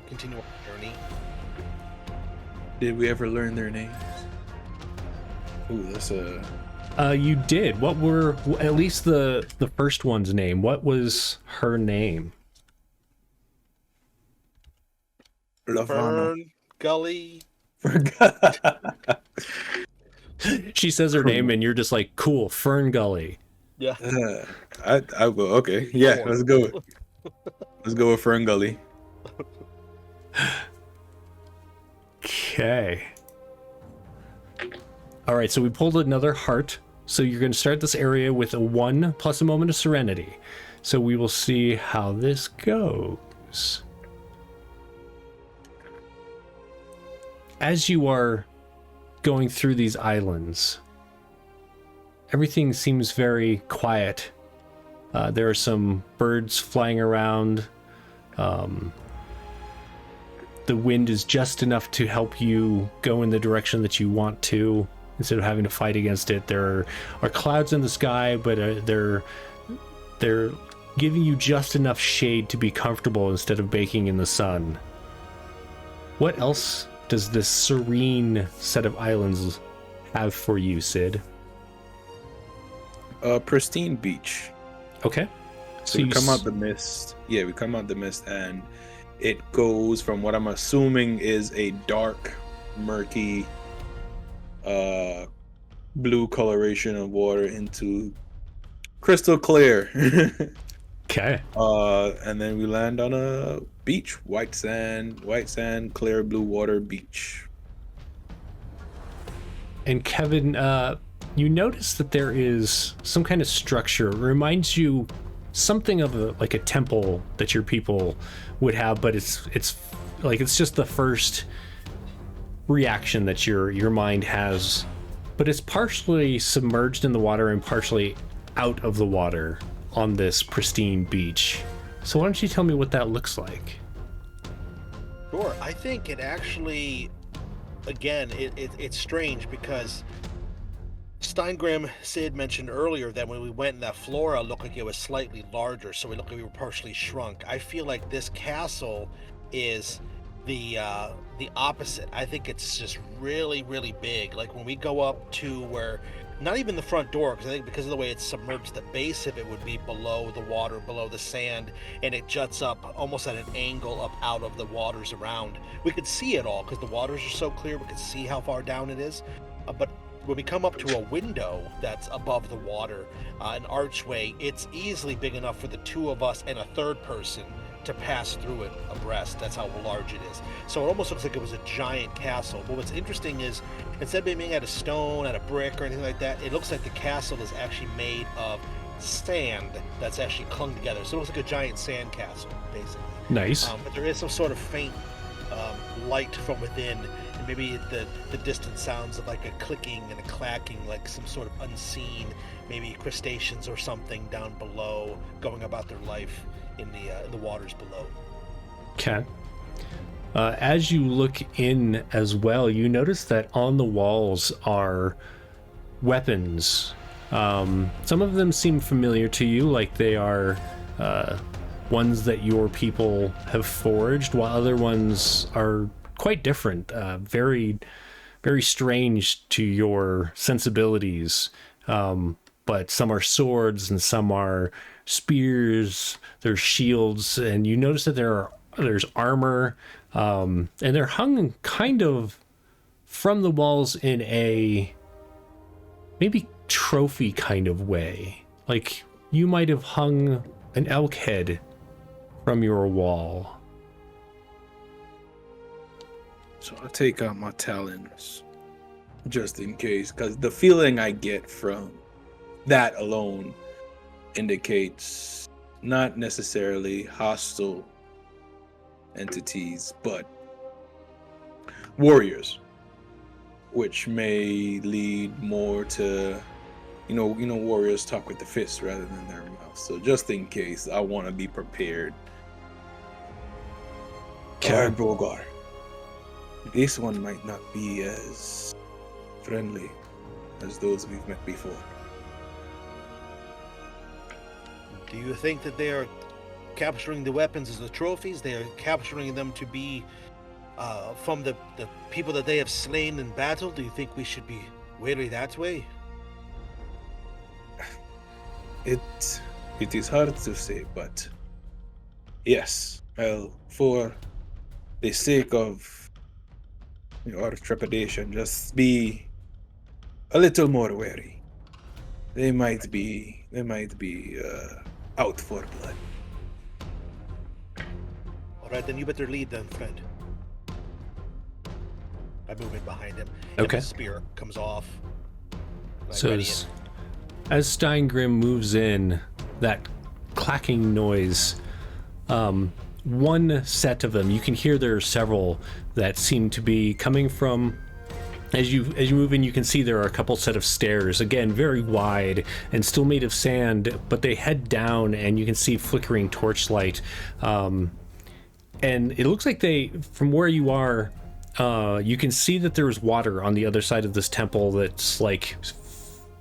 continue our journey. Did we ever learn their names? Ooh, that's a... You did. What were, at least the first one's name? What was her name? Fern Gully. She says her name, and you're just like, cool, Fern Gully. Yeah. I will. Okay. Yeah. Let's go. Let's go with Fern Gully. Okay. All right, so we pulled another heart. So you're going to start this area with a 1 plus a moment of serenity. So we will see how this goes. As you are going through these islands, everything seems very quiet. There are some birds flying around. The wind is just enough to help you go in the direction that you want to, instead of having to fight against it. There are clouds in the sky, but they're giving you just enough shade to be comfortable instead of baking in the sun. What else does this serene set of islands have for you, Sid? A pristine beach. Okay. So we come out the mist. Yeah, we come out the mist, and it goes from what I'm assuming is a dark, murky, blue coloration of water into crystal clear. Okay. And then we land on a beach, white sand, clear blue water beach. And Kevin, you notice that there is some kind of structure. It reminds you something of a temple that your people would have, but it's just the first reaction that your mind has. But it's partially submerged in the water and partially out of the water on this pristine beach. So why don't you tell me what that looks like? Sure. I think it actually, again, it's strange because Steingrim, Sid mentioned earlier that when we went in that flora, it looked like it was slightly larger, so we looked like we were partially shrunk. I feel like this castle is the opposite. I think it's just really, really big. Like when we go up to where, not even the front door, because I think because of the way it's submerged, the base of it would be below the water, below the sand, and it juts up almost at an angle up out of the waters around. We could see it all because the waters are so clear. We could see how far down it is. But when we come up to a window that's above the water, an archway, it's easily big enough for the two of us and a third person to pass through it abreast. That's how large it is. So it almost looks like it was a giant castle. But what's interesting is, instead of being out of stone, out of brick, or anything like that, it looks like the castle is actually made of sand that's actually clung together. So it looks like a giant sand castle, basically. Nice. But there is some sort of faint light from within, and maybe the distant sounds of like a clicking and a clacking, like some sort of unseen, maybe crustaceans or something down below, going about their life in the waters below. Okay. As you look in as well, you notice that on the walls are weapons. Some of them seem familiar to you, like they are ones that your people have forged, while other ones are quite different, very, very strange to your sensibilities. But some are swords and some are spears, there's shields, and you notice that there's armor, and they're hung kind of from the walls in a maybe trophy kind of way. Like you might have hung an elk head from your wall. So I'll take out my talons just in case, because the feeling I get from that alone indicates not necessarily hostile entities, but warriors, which may lead more to, warriors talk with the fists rather than their mouth. So just in case, I want to be prepared. Okay. Bogar, this one might not be as friendly as those we've met before. Do you think that they are capturing the weapons as the trophies? They are capturing them to be from the people that they have slain in battle? Do you think we should be wary that way? It is hard to say, but yes. Well, for the sake of our trepidation, just be a little more wary. They might be out for blood. All right, then you better lead them, friend. I move in behind him. Okay. And the spear comes off. So ready as Steingrim moves in, that clacking noise, one set of them, you can hear there are several that seem to be coming from. As you move in, you can see there are a couple set of stairs, again very wide and still made of sand, but they head down and you can see flickering torchlight. And it looks like from where you are, you can see that there's water on the other side of this temple that's like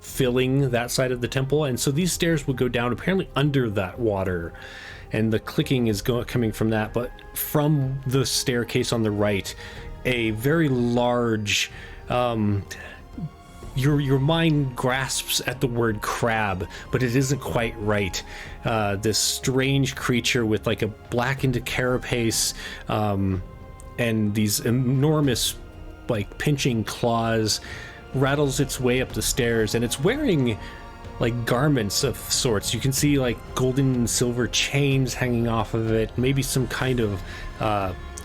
filling that side of the temple, and so these stairs would go down apparently under that water, and the clicking is coming from that. But from the staircase on the right, a very large, your mind grasps at the word crab, but it isn't quite right. This strange creature with like a blackened carapace, and these enormous like pinching claws, rattles its way up the stairs, and it's wearing like garments of sorts. You can see like golden and silver chains hanging off of it, maybe some kind of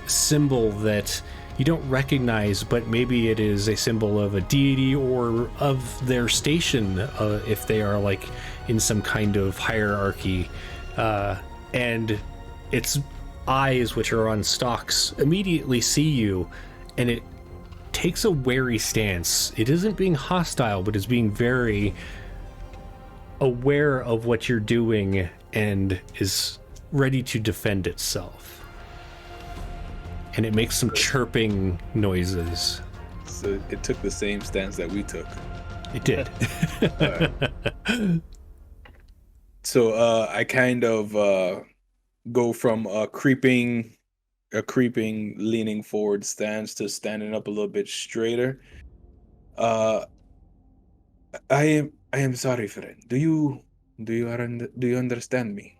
symbol that you don't recognize, but maybe it is a symbol of a deity or of their station, if they are like in some kind of hierarchy. And its eyes, which are on stalks, immediately see you, and it takes a wary stance. It isn't being hostile, but is being very aware of what you're doing and is ready to defend itself. And it makes some chirping noises. So it took the same stance that we took. It did. So I kind of go from creeping a creeping, leaning forward stance to standing up a little bit straighter. Uh, I am sorry, friend. Do you understand me?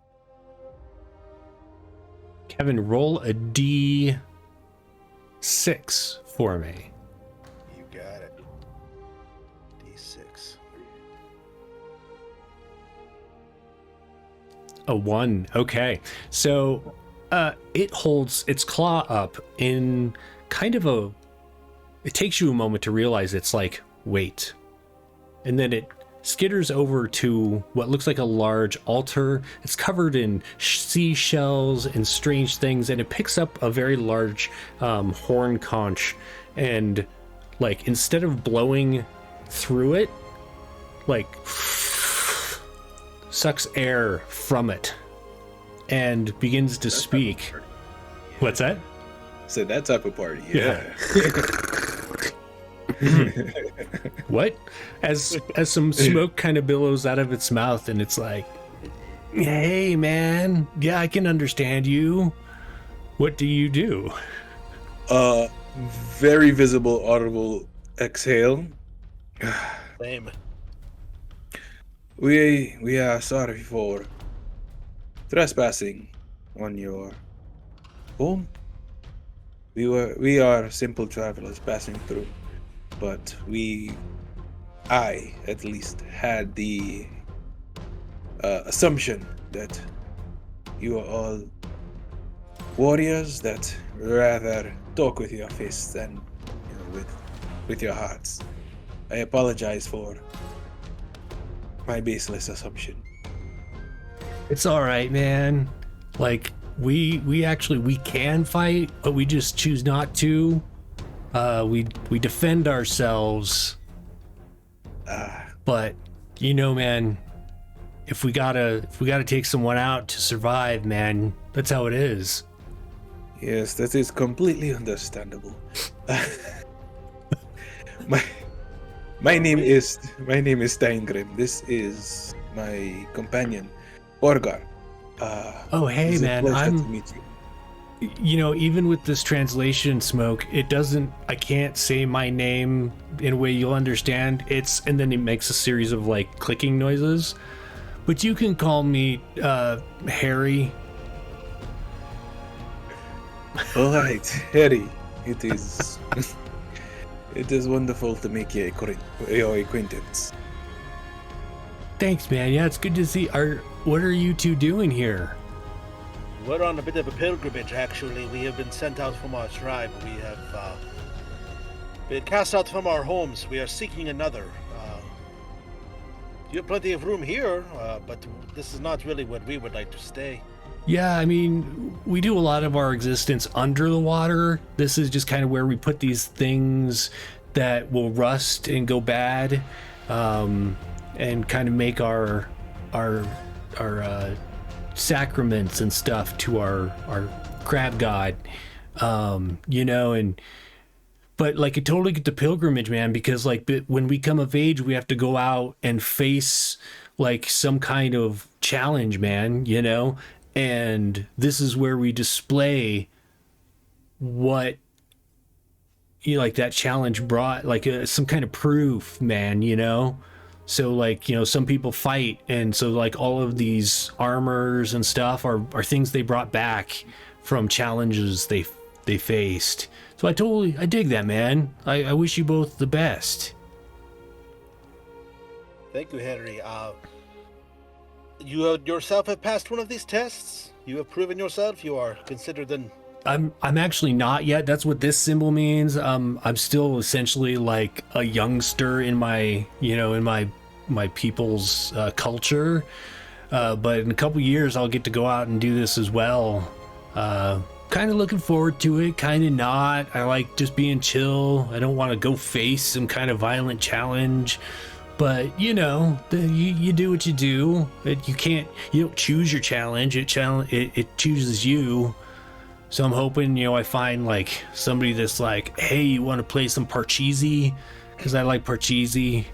Kevin, roll a D6 for me. You got it. D6. A 1. Okay. So it holds its claw up in kind of a... It takes you a moment to realize it's like, wait. And then it skitters over to what looks like a large altar. It's covered in seashells and strange things, and it picks up a very large horn conch, and like instead of blowing through it, like sucks air from it and begins to speak. What's that? So that type of party, yeah. What? As some smoke kind of billows out of its mouth, and it's like, hey man, yeah, I can understand you. What do you do? Very visible, audible exhale. Same. We are sorry for trespassing on your home. We are simple travelers passing through, but I at least had the assumption that you are all warriors that rather talk with your fists than with your hearts. I apologize for my baseless assumption. It's all right, man. Like we can fight, but we just choose not to. We defend ourselves. But you know, man, if we gotta take someone out to survive, man, that's how it is. Yes, that is completely understandable. My name is Steingrim. This is my companion, Borgar. Oh, hey, it's a man, pleasure to meet you. You know, even with this translation smoke, I can't say my name in a way you'll understand. And then it makes a series of like clicking noises. But you can call me Harry. All right, Harry. It is it is wonderful to make your acquaintance. Thanks, man. Yeah, it's good to see. What are you two doing here? We're on a bit of a pilgrimage, actually. We have been sent out from our tribe. We have been cast out from our homes. We are seeking another. You have plenty of room here, but this is not really where we would like to stay. Yeah, I mean, we do a lot of our existence under the water. This is just kind of where we put these things that will rust and go bad, and kind of make our sacraments and stuff to our crab god, you know. But like, I totally get the pilgrimage, man, because like when we come of age, we have to go out and face like some kind of challenge, man, you know. And this is where we display what, you know, like that challenge brought, like some kind of proof, man, you know. So like, you know, some people fight, and so like all of these armors and stuff are things they brought back from challenges they faced. So I dig that, man. I wish you both the best. Thank you, Henry. You yourself have passed one of these tests? You have proven yourself? You are considered an... I'm actually not yet. That's what this symbol means. I'm still essentially like a youngster in my, you know, in my people's culture. But in a couple years, I'll get to go out and do this as well. Kind of looking forward to it, kind of not. I like just being chill. I don't want to go face some kind of violent challenge. But you know, you do what you do. You don't choose your challenge. It chooses you. So I'm hoping, you know, I find like somebody that's like, hey, you want to play some Parcheesi? Because I like Parcheesi.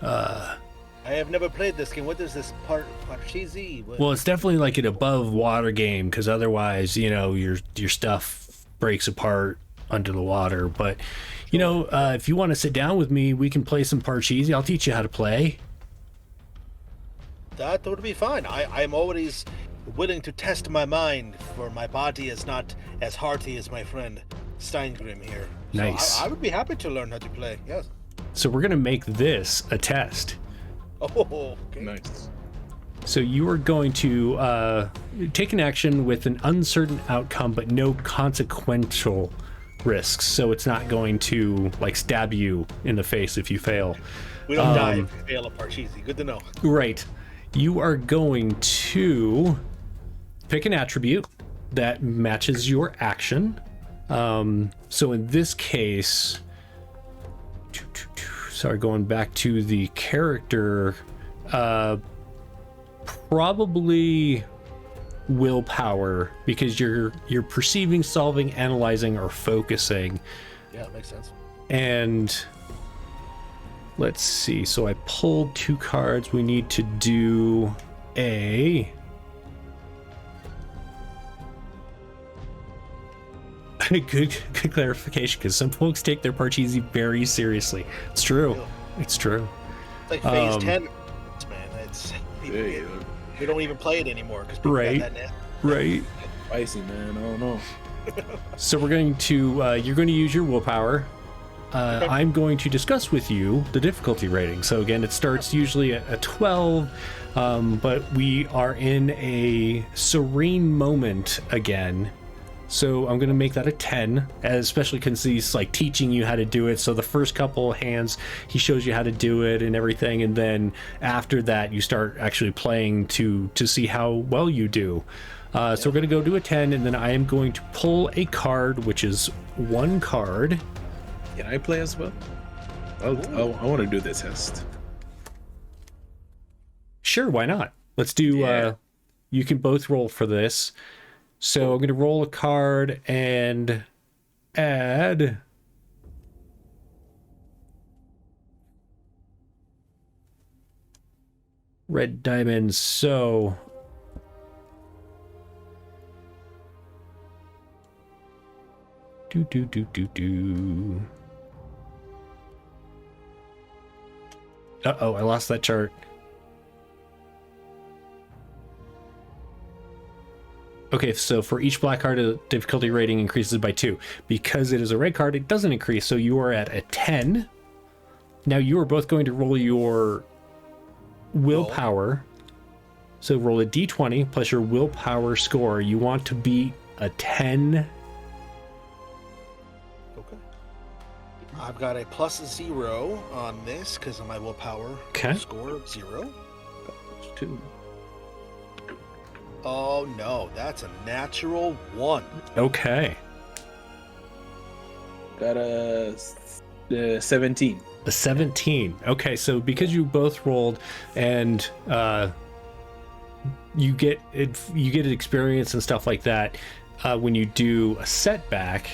I have never played this game. What is this Parcheesi? Well, it's definitely like an above water game, because otherwise, you know, your stuff breaks apart under the water. But, you know, if you want to sit down with me, we can play some Parcheesi. I'll teach you how to play. That would be fine. I'm always willing to test my mind, for my body is not as hearty as my friend Steingrim here. So Nice. I would be happy to learn how to play, yes. So we're going to make this a test. Oh, okay. Nice. So you are going to take an action with an uncertain outcome, but no consequential risks. So it's not going to like stab you in the face if you fail. We don't die if we fail a Parcheesi. Good to know. Right. You are going to pick an attribute that matches your action. So in this case, sorry, going back to the character, probably willpower, because you're perceiving, solving, analyzing, or focusing. Yeah, it makes sense. And let's see, so I pulled 2 cards. We need to do a good clarification, because some folks take their Parcheesi very seriously. It's true. It's true. It's like phase 10, man. It's Hey, we don't even play it anymore because people Right. got that net. Right. spicy, man. Oh no. So we're going to you're going to use your willpower. I'm going to discuss with you the difficulty rating. So again, it starts usually at a 12, but we are in a serene moment again. So I'm going to make that a 10, especially because he's like teaching you how to do it. So the first couple hands, he shows you how to do it and everything. And then after that, you start actually playing to see how well you do. So we're going to go to a 10, and then I am going to pull a card, which is 1 card. Can I play as well? I want to do this test. Sure, why not? Let's do, Yeah. You can both roll for this. So I'm going to roll a card and add red diamonds. So do. Uh-oh, I lost that chart. Okay, so for each black card, the difficulty rating increases by 2. Because it is a red card, it doesn't increase, so you are at a 10. Now you are both going to roll your willpower. So roll a d20 plus your willpower score. You want to beat a 10. Okay. I've got a +0 on this because of my willpower score of 0. Two. Oh no, that's a natural 1. Okay. Got a 17. A 17. Okay, so because you both rolled and you get experience and stuff like that when you do a setback.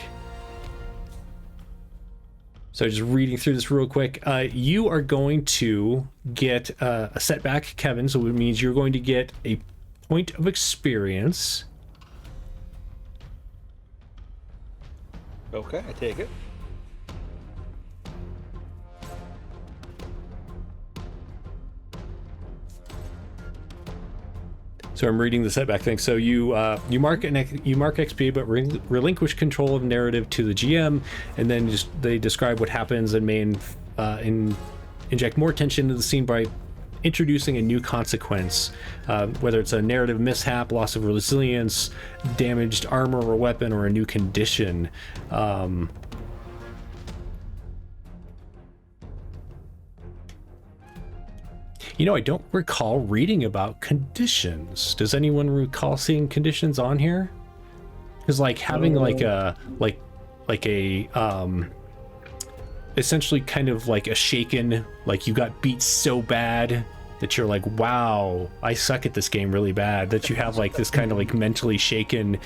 So just reading through this real quick, you are going to get a setback, Kevin. So it means you're going to get a point of experience. Okay, I take it. So I'm reading the setback thing. So you mark XP, but relinquish control of narrative to the GM, and then they describe what happens and may inject more tension into the scene by introducing a new consequence, whether it's a narrative mishap, loss of resilience, damaged armor or weapon, or a new condition. You know, I don't recall reading about conditions. Does anyone recall seeing conditions on here? Because like having like a essentially kind of like a shaken, like you got beat so bad that you're like, wow, I suck at this game really bad, that you have like this kind of like mentally shaken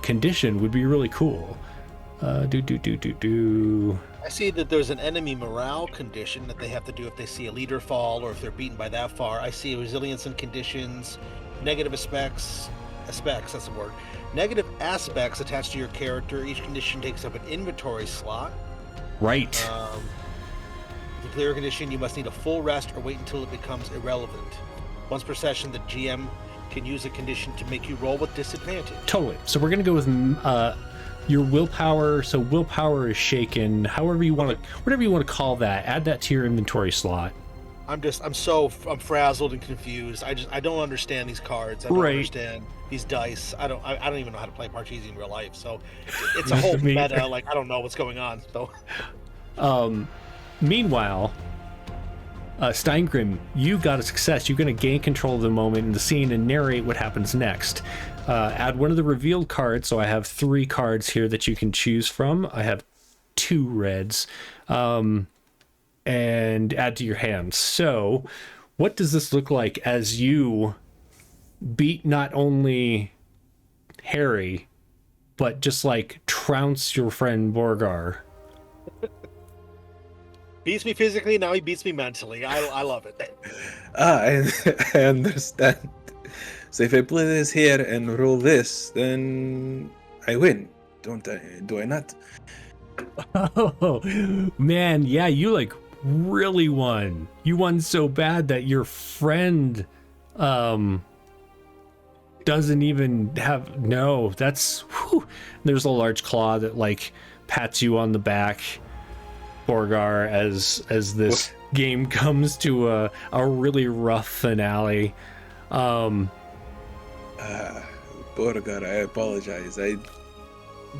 condition would be really cool. I see that there's an enemy morale condition that they have to do if they see a leader fall or if they're beaten by that far. I see resilience and conditions, negative aspects, that's the word, Negative aspects attached to your character. Each condition takes up an inventory slot. Right. To clear a condition, you must need a full rest or wait until it becomes irrelevant. Once per session, the GM can use a condition to make you roll with disadvantage. Totally. So we're going to go with your willpower. So willpower is shaken. However you want to, whatever you want to call that. Add that to your inventory slot. I'm frazzled and confused. I don't understand these cards. I don't understand these dice. I don't even know how to play Parcheesi in real life. So it's a whole meta. Like, I don't know what's going on. So. Meanwhile, Steingrim, you got a success. You're going to gain control of the moment in the scene and narrate what happens next. Add one of the revealed cards. So I have 3 cards here that you can choose from. I have 2 reds. And add to your hand. So what does this look like as you beat not only Harry, but just like trounce your friend Borgar? Beats me physically, now he beats me mentally. I love it. I understand. So if I play this here and roll this, then I win, don't I? Do I not? Oh, man, yeah, you like really won. You won so bad that your friend doesn't even have... No, that's... Whew. There's a large claw that like pats you on the back, Borgar, as this game comes to a really rough finale. Borgar, I apologize. I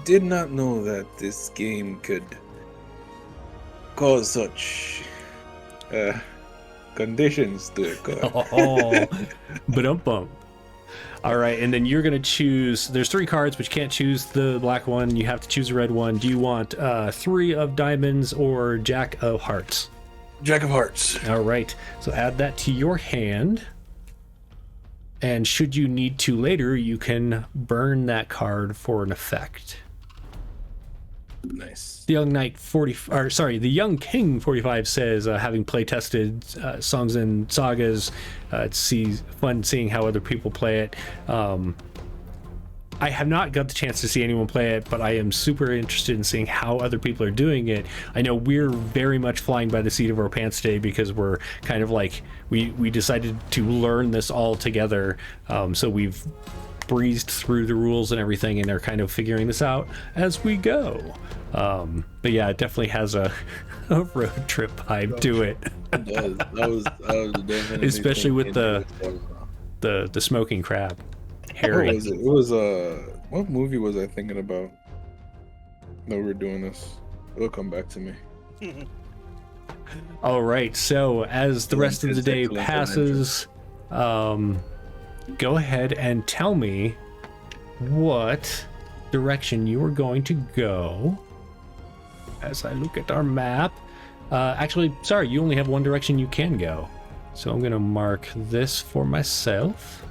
did not know that this game could cause such conditions to occur. Oh, ba-dum-bum. All right, and then you're going to choose... There's 3 cards, but you can't choose the black one. You have to choose a red one. Do you want 3 of diamonds or Jack of hearts? Jack of hearts. All right, so add that to your hand. And should you need to later, you can burn that card for an effect. Nice. The Young King 45 says, having play tested Songs and Sagas, it's fun seeing how other people play it. I have not got the chance to see anyone play it, but I am super interested in seeing how other people are doing it. I know we're very much flying by the seat of our pants today because we're kind of like, we decided to learn this all together. So we've breezed through the rules and everything, and they're kind of figuring this out as we go. But yeah, it definitely has a road trip vibe to it. It does. That was definitely, especially with the smoking crab. Harry. What was it? It was what movie was I thinking about that we were doing this? It'll come back to me. All right, so as the rest of the day passes, go ahead and tell me what direction you are going to go. As I look at our map, actually, sorry, you only have one direction you can go. So I'm going to mark this for myself.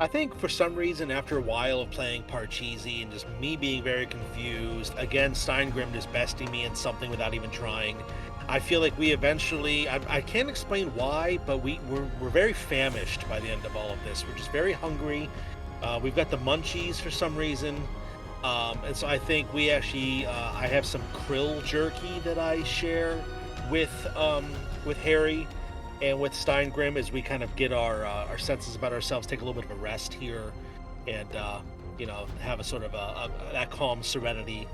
I think for some reason, after a while of playing Parcheesi and just me being very confused, again, Steingrim just besting me in something without even trying, I feel like we eventually, I can't explain why, but we're very famished by the end of all of this. We're just very hungry. We've got the munchies for some reason. And so I think we actually, I have some krill jerky that I share with Harry and with Steingrim as we kind of get our senses about ourselves, take a little bit of a rest here, and have a sort of that calm serenity,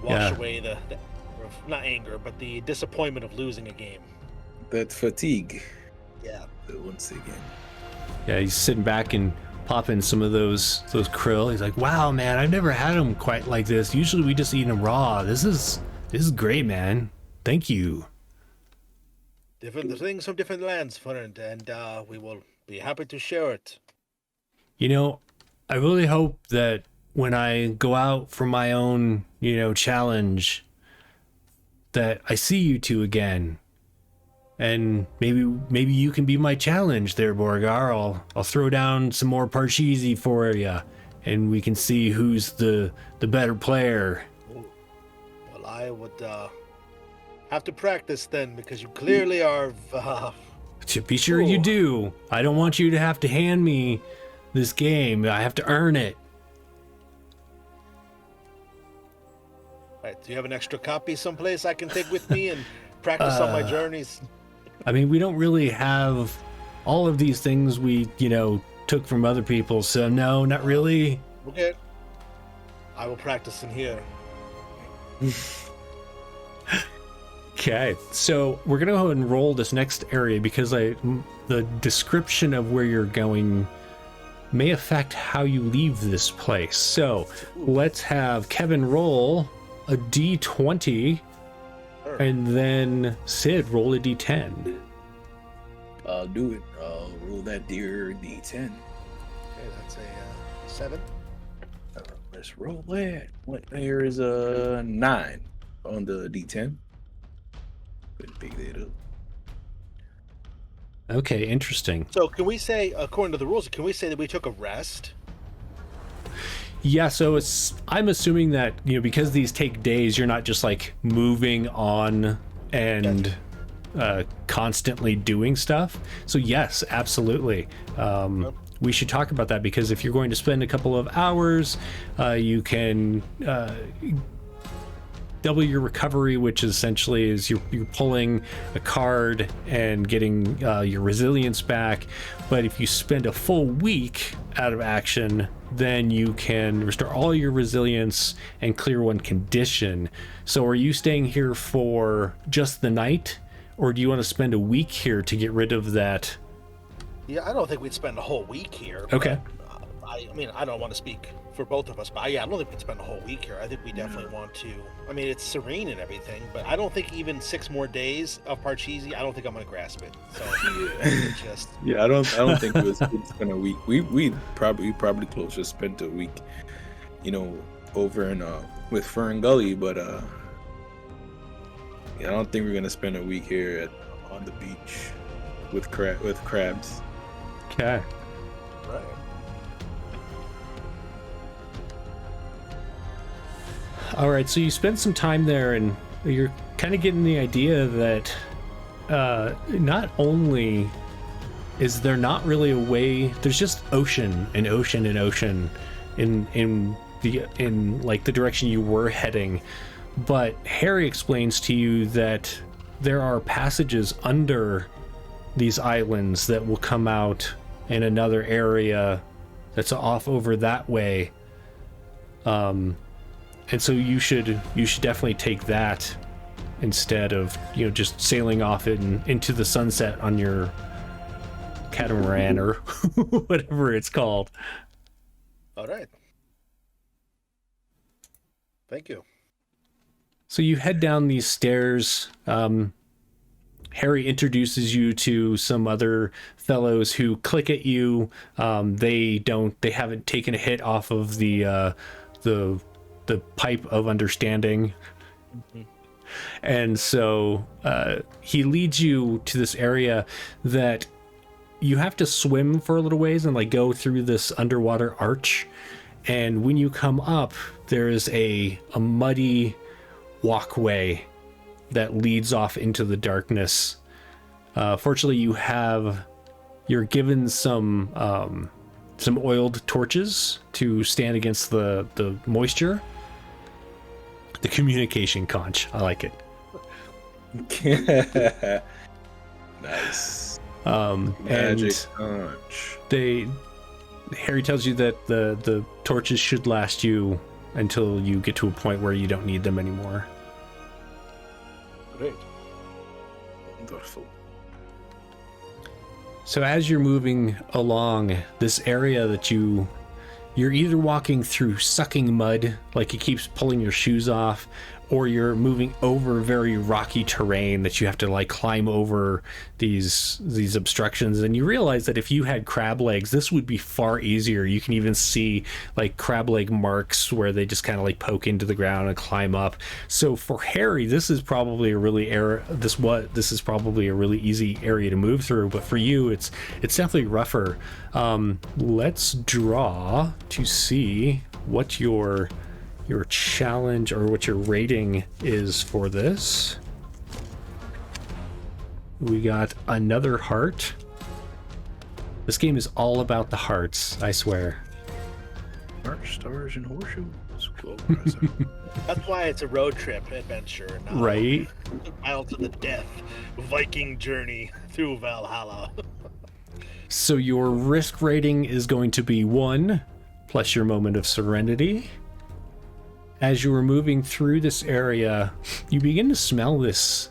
wash away the not anger, but the disappointment of losing a game. That fatigue. Yeah. Once again. Yeah, he's sitting back and popping some of those krill. He's like, "Wow, man, I've never had them quite like this. Usually we just eat them raw. This is great, man. Thank you." Different things from different lands, friend, and we will be happy to share it. You know, I really hope that when I go out for my own, challenge, that I see you two again. And maybe you can be my challenge there, Borgar. I'll throw down some more Parcheesi for you, and we can see who's the better player. Well, I would have to practice then, because you clearly are. To be sure you do. I don't want you to have to hand me this game. I have to earn it. All right, do you have an extra copy someplace I can take with me and practice on my journeys? I mean, we don't really have all of these things we, took from other people, so no, not really. Okay. I will practice in here. Okay, so we're gonna go ahead and roll this next area because the description of where you're going may affect how you leave this place. So let's have Kevin roll a d20, Sure. and then Sid roll a d10. I'll do it. I'll roll that dear D10. Okay, that's a 7. Let's roll that. What there is a 9 on the D10. Couldn't pick that up. Okay, interesting. So can we say, according to the rules, can we say that we took a rest? Yeah, so I'm assuming that, because these take days, you're not just like moving on and constantly doing stuff. So yes, absolutely. We should talk about that, because if you're going to spend a couple of hours, you can double your recovery, which essentially is you're pulling a card and getting your resilience back. But if you spend a full week out of action, then you can restore all your resilience and clear one condition. So are you staying here for just the night, or do you want to spend a week here to get rid of that? Yeah, I don't think we'd spend a whole week here. Okay. I mean, I don't want to speak for both of us, but yeah, I don't think we'd spend a whole week here. I think we definitely want to. I mean, it's serene and everything, but I don't think even 6 more days of Parcheesi, I don't think I'm going to grasp it. So just Yeah, I don't think we'd spend a week. We probably close to spent a week, over in with Fern Gully, but yeah, I don't think we're gonna spend a week here on the beach with crabs. Okay. right. All right, so you spend some time there, and you're kind of getting the idea that not only is there not really a way, there's just ocean and ocean and ocean in like the direction you were heading, but Harry explains to you that there are passages under these islands that will come out in another area that's off over that way. And so you should definitely take that instead of just sailing off into the sunset on your catamaran or whatever it's called. All right. Thank you. So you head down these stairs. Harry introduces you to some other fellows who click at you. They haven't taken a hit off of the pipe of understanding. Mm-hmm. And so he leads you to this area that you have to swim for a little ways and like go through this underwater arch. And when you come up, there is a muddy walkway that leads off into the darkness. Fortunately, you're given some oiled torches to stand against the moisture. The communication conch, I like it. Nice. Magic conch. Harry tells you that the torches should last you until you get to a point where you don't need them anymore. Great. Wonderful. So as you're moving along this area that you're either walking through sucking mud, like it keeps pulling your shoes off, or you're moving over very rocky terrain that you have to like climb over these obstructions. And you realize that if you had crab legs, this would be far easier. You can even see like crab leg marks where they just kind of like poke into the ground and climb up. So for Harry, this is probably a really easy area to move through. But for you, it's definitely rougher. Let's draw to see what your challenge or what your rating is for this. We got another heart. This game is all about the hearts, I swear. March stars and horseshoes. That's why it's a road trip adventure, not Right? a mile to the death Viking journey through Valhalla. So your risk rating is going to be 1, plus your moment of serenity. As you are moving through this area, you begin to smell this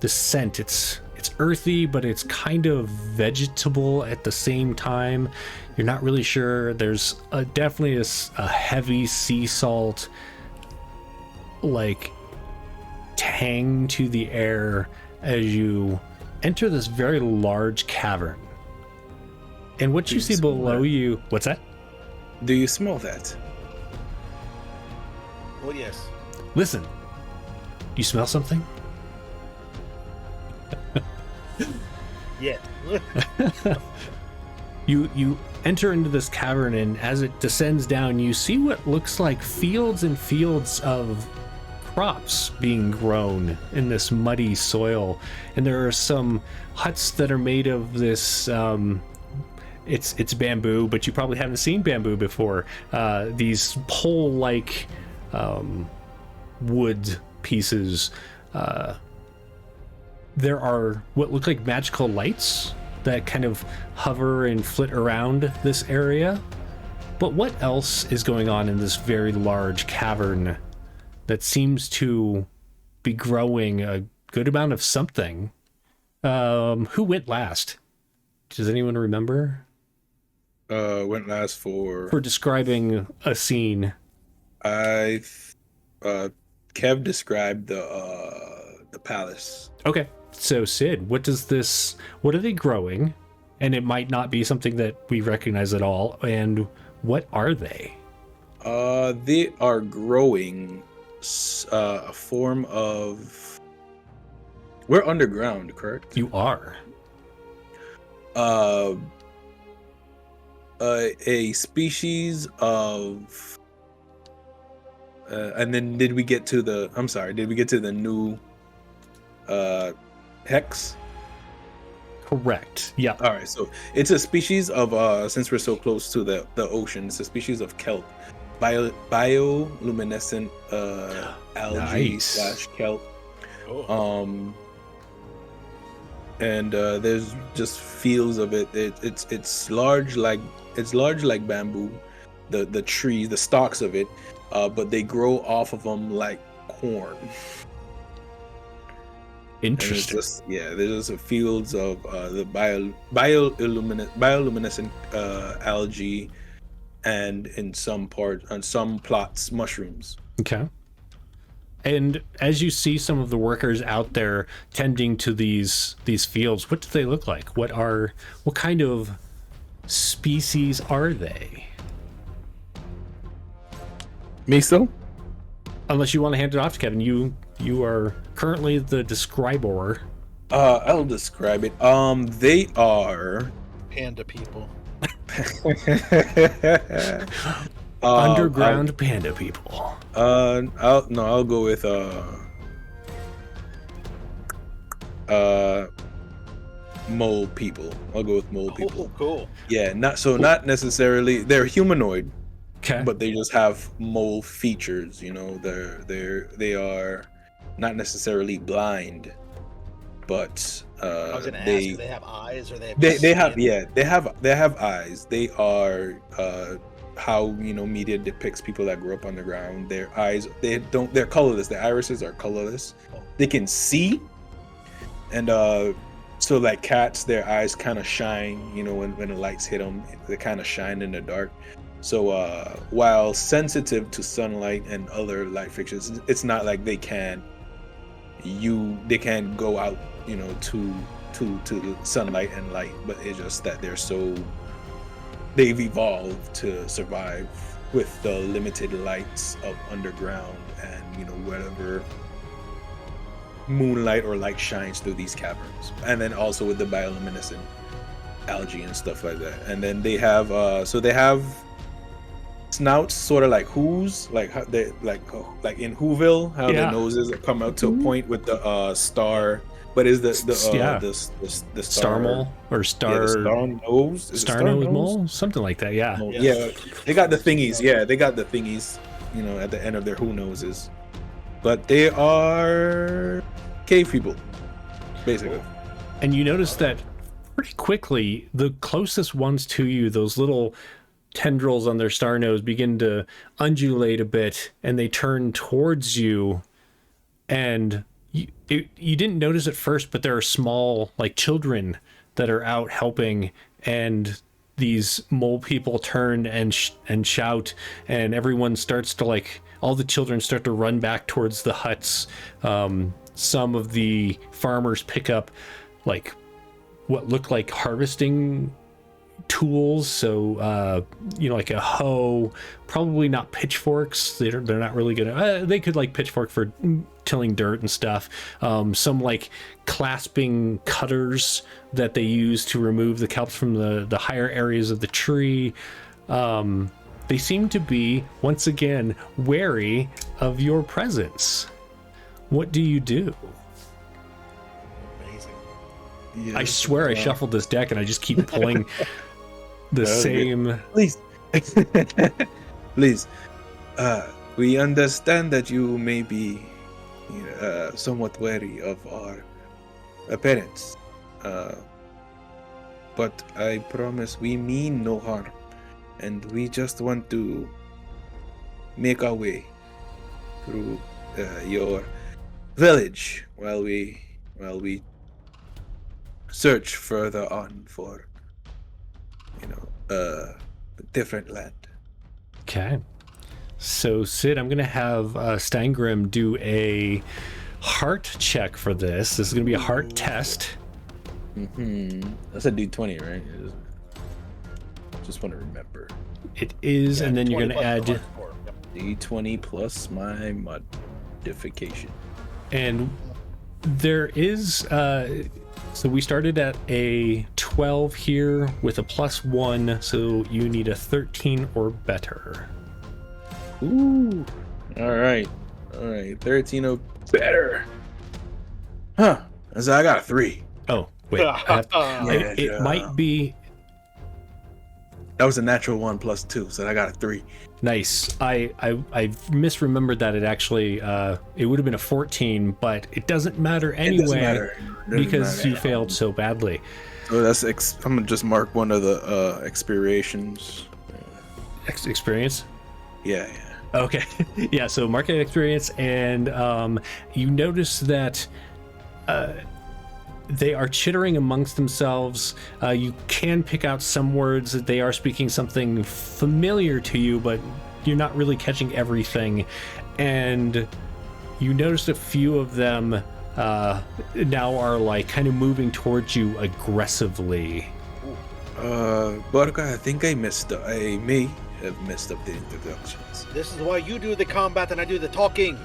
scent. It's earthy, but it's kind of vegetable at the same time. You're not really sure. There's definitely a heavy sea salt, like, tang to the air as you enter this very large cavern. And what you see below you... What's that? Do you smell that? Well, yes. Listen. Do you smell something? Yeah. You enter into this cavern, and as it descends down, you see what looks like fields and fields of crops being grown in this muddy soil. And there are some huts that are made of this it's bamboo, but you probably haven't seen bamboo before. These pole-like wood pieces. There are what look like magical lights that kind of hover and flit around this area. But what else is going on in this very large cavern that seems to be growing a good amount of something? Who went last? Does anyone remember? Went last For describing a scene. Kev described the palace. Okay. So Sid, what are they growing? And it might not be something that we recognize at all. And what are they? They are growing a form of... We're underground, correct? You are. A species of... and then did we get to the new hex? Correct. Yeah. All right, so it's a species of since we're so close to the ocean, it's a species of kelp, bioluminescent algae Nice. / kelp. Oh. And there's just fields of it. It's large like bamboo, the trees, the stalks of it, but they grow off of them like corn. Interesting. There's just fields of the bioluminescent algae, and in some plots mushrooms. Okay. And as you see some of the workers out there tending to these fields, what do they look like? What kind of species are they? Miso? Unless you want to hand it off to Kevin, you are currently the describer. I'll describe it. They are Panda people. Underground panda people. I'll go with mole people. I'll go with mole people. Oh, cool. Yeah, not necessarily they're humanoid, Okay. but they just have mole features. You know, they are not necessarily blind, but I was gonna ask, do they have eyes or they have they have eyes. They are how media depicts people that grew up underground. Their eyes, they're colorless. Their irises are colorless. They can see, and so like cats, their eyes kind of shine. When the lights hit them, they kind of shine in the dark. So while sensitive to sunlight and other light fixtures, it's not like they can't go out to sunlight and light, but it's just that they've evolved to survive with the limited lights of underground and whatever moonlight or light shines through these caverns, and then also with the bioluminescent algae and stuff like that. And then they have they have snouts sort of like who's like how they like in Whoville, how Yeah. the noses come out to a point with the star But is Yeah. the Star mole or star the star nose? Is it star nose mole, something like that. Yeah. No, Yeah. yeah, they got the thingies. Yeah, they got the thingies. You know, at the end of their who noses. But they are cave people, basically. And you notice that pretty quickly, the closest ones to you, those little tendrils on their star nose, begin to undulate a bit, and they turn towards you. And you didn't notice at first, but there are small, like, children that are out helping, and these mole people turn and shout, and everyone starts to, like, all the children start to run back towards the huts. Some of the farmers pick up, like, what look like harvesting tools, so like a hoe, probably not pitchforks. They're not really gonna they could, like, pitchfork for tilling dirt and stuff. Some, like, clasping cutters that they use to remove the kelps from the higher areas of the tree. They seem to be, once again, wary of your presence. What do you do? Amazing. Yeah, I swear I shuffled this deck and I just keep pulling the same. Please, please. We understand that you may be somewhat wary of our appearance, but I promise we mean no harm, and we just want to make our way through your village while we search further on for different land. Okay. So, Sid, I'm going to have Steingrim do a heart check for this. This is going to be a heart test. That's a D20, right? Just want to remember. It is, and then you're going to add... Yep. D20 plus my modification. And there is... so we started at a 12 here with a +1, so you need a 13 or better. Ooh. All right. 13 or better. Huh. So I got a 3. Oh, wait. It might be... That was a natural 1 plus 2, so I got a 3. Nice. I misremembered that it actually it would have been a 14, but it doesn't matter anyway because you failed so badly. So that's I'm gonna just mark one of the expirations. Experience? Yeah. Okay. Yeah, so market experience, and you notice that they are chittering amongst themselves. You can pick out some words that they are speaking something familiar to you, but you're not really catching everything. And you notice a few of them now are, like, kind of moving towards you aggressively. Borka, I think I may have messed up the introductions. This is why you do the combat and I do the talking.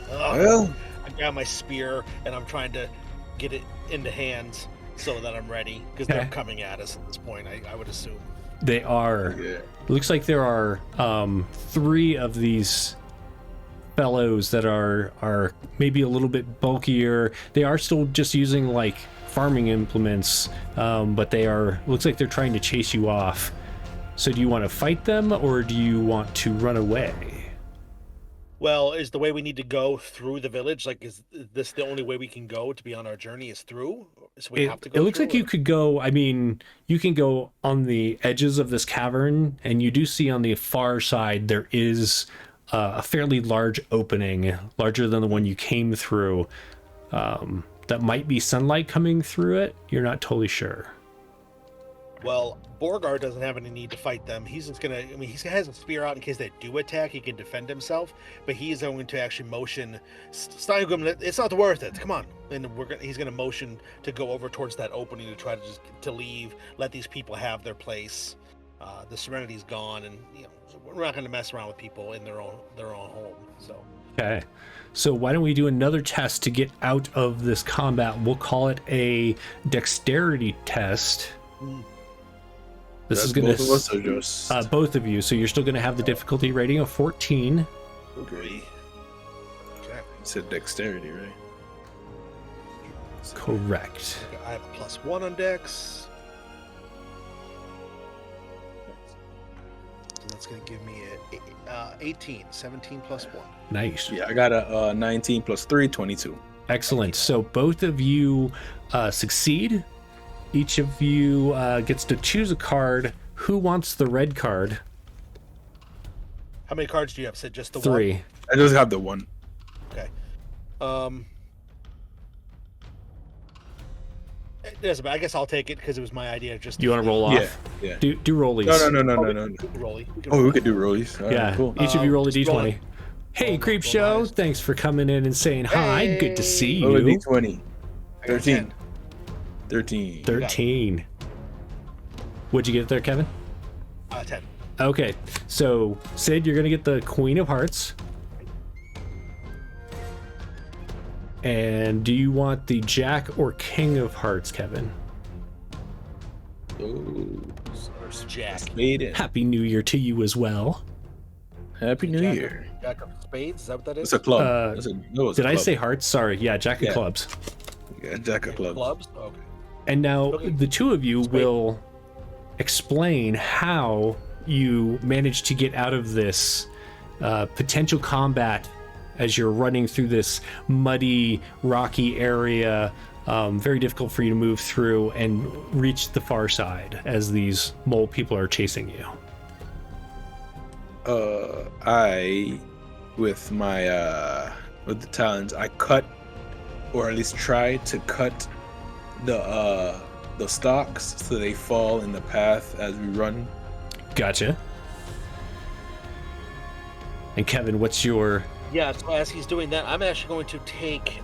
Well, I grab my spear and I'm trying to get it into hands so that I'm ready, because they're coming at us at this point, I would assume. They are. yeah. Looks like there are 3 of these fellows that are maybe a little bit bulkier. They are still just using, like, farming implements, but looks like they're trying to chase you off. So do you want to fight them, or do you want to run away? Well, is the way we need to go through the village? Like, is this the only way we can go to be on our journey is through? So we have to go. It looks like you could go, I mean, you can go on the edges of this cavern, and you do see on the far side there is a fairly large opening, larger than the one you came through. That might be sunlight coming through it. You're not totally sure. Well, Borgar doesn't have any need to fight them. He's just gonna, I mean, he has a spear out in case they do attack. He can defend himself, but he is going to actually motion Steingrim, it's not worth it. Come on. And he's gonna motion to go over towards that opening to try to leave, let these people have their place. The Serenity's gone, and we're not gonna mess around with people in their own home. So. Okay. So why don't we do another test to get out of this combat? We'll call it a dexterity test. This is going both of us or just both of you. So you're still going to have the difficulty rating of 14. Okay. You said dexterity, right? Correct. I have a +1 on Dex. So that's going to give me a 18, 17 +1. Nice. Yeah, I got a 19 + 3, 22. Excellent. So both of you succeed. Each of you gets to choose a card. Who wants the red card? How many cards do you have, Sid? Just the 3. one? I just have the one. Okay. It doesn't matter. I guess I'll take it because it was my idea. Just You want to roll off? Yeah. Do rollies. No. Rolly. Oh, we could do rollies. All right, Yeah. cool. Each of you roll a just roll d20. it. Hey, Roll Creep the Show. highest. Thanks for coming in and saying hi. Good to see Roll a you. d20. I got 13. 10. 13. 13. What'd you get there, Kevin? 10. Okay. So, Sid, you're going to get the Queen of Hearts. And do you want the Jack or King of Hearts, Kevin? Oh, Jack. spade in. Happy New Year to you as well. Happy New Year. Jack of spades. Is that what that is? It's a club. Uh, It's a Did I club. say hearts? Sorry. Yeah, Jack of Yeah. Clubs. Yeah, Jack of clubs. Clubs. Okay. And now Okay. the two of you Spade. will explain how you managed to get out of this potential combat as you're running through this muddy, rocky area. Very difficult for you to move through and reach the far side as these mole people are chasing you. I, with my with the talons, I cut, or at least try to cut the stalks so they fall in the path as we run. Gotcha. And Kevin, what's your... Yeah. So as he's doing that, I'm actually going to take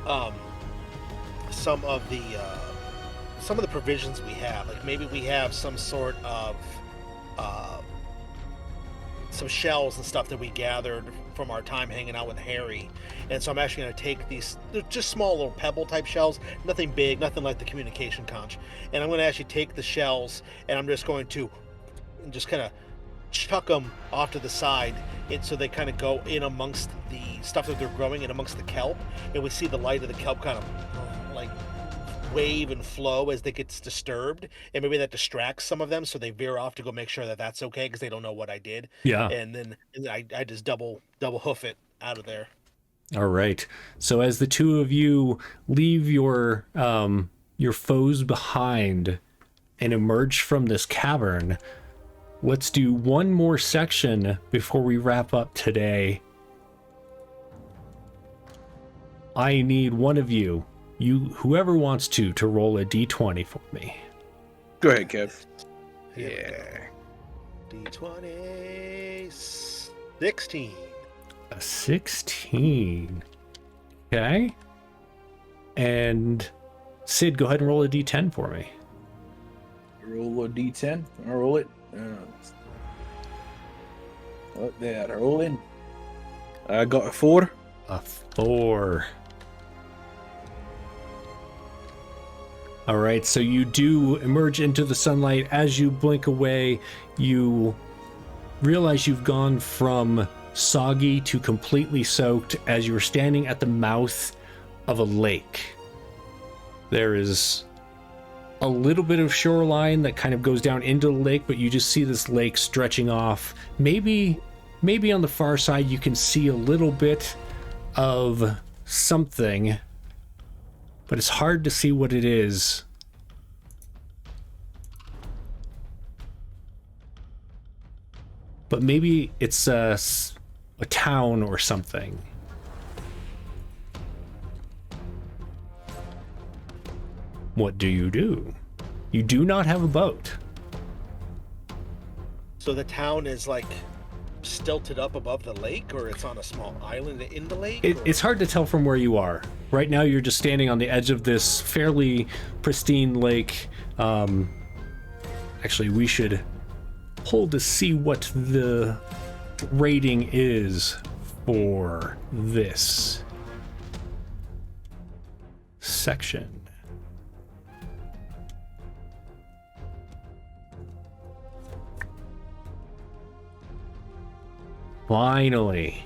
some of the provisions we have. Like maybe we have some sort of some shells and stuff that we gathered from our time hanging out with Harry. And so I'm actually going to take these, they're just small little pebble type shells, nothing big, nothing like the communication conch. And I'm going to actually take the shells and I'm just going to just kind of chuck them off to the side, so they kind of go in amongst the stuff that they're growing in amongst the kelp, and we see the light of the kelp kind of like wave and flow as it gets disturbed, and maybe that distracts some of them, so they veer off to go make sure that that's okay because they don't know what I did. Yeah. And then I just double hoof it out of there. All right. So as the two of you leave your foes behind and emerge from this cavern, let's do one more section before we wrap up today. I need one of you, whoever wants to roll a d20 for me. Go ahead, Kev. Yeah. D20 16. A 16. Okay. And Sid, go ahead and roll a d10 for me. Roll a d10. I'll roll it. What that rolling? I got a 4. A 4. All right, so you do emerge into the sunlight. As you blink away, you realize you've gone from soggy to completely soaked as you are standing at the mouth of a lake. There is a little bit of shoreline that kind of goes down into the lake, but you just see this lake stretching off. Maybe on the far side you can see a little bit of something, but it's hard to see what it is. But maybe it's a town or something. What do? You do not have a boat. So the town is like stilted up above the lake, or it's on a small island in the lake? It's hard to tell from where you are. Right now you're just standing on the edge of this fairly pristine lake. Actually, we should pull to see what the rating is for this section. Finally.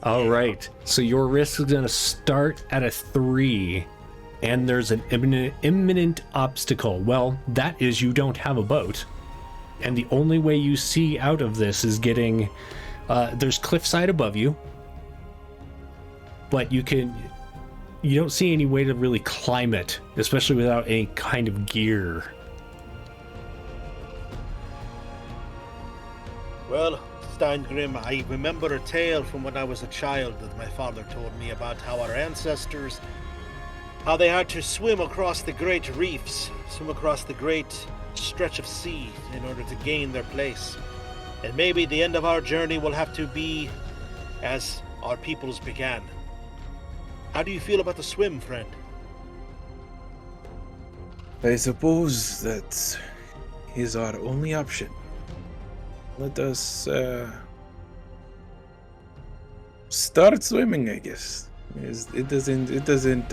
All right. So your risk is going to start at a 3, and there's an imminent obstacle. Well, that is you don't have a boat, and the only way you see out of this is getting. There's cliffside above you, but you don't see any way to really climb it, especially without any kind of gear. Well, Steingrim, I remember a tale from when I was a child that my father told me about how our ancestors, how they had to swim across the great reefs, swim across the great stretch of sea in order to gain their place. And maybe the end of our journey will have to be as our peoples began. How do you feel about the swim, friend? I suppose that is our only option. Let us start swimming, I guess. It doesn't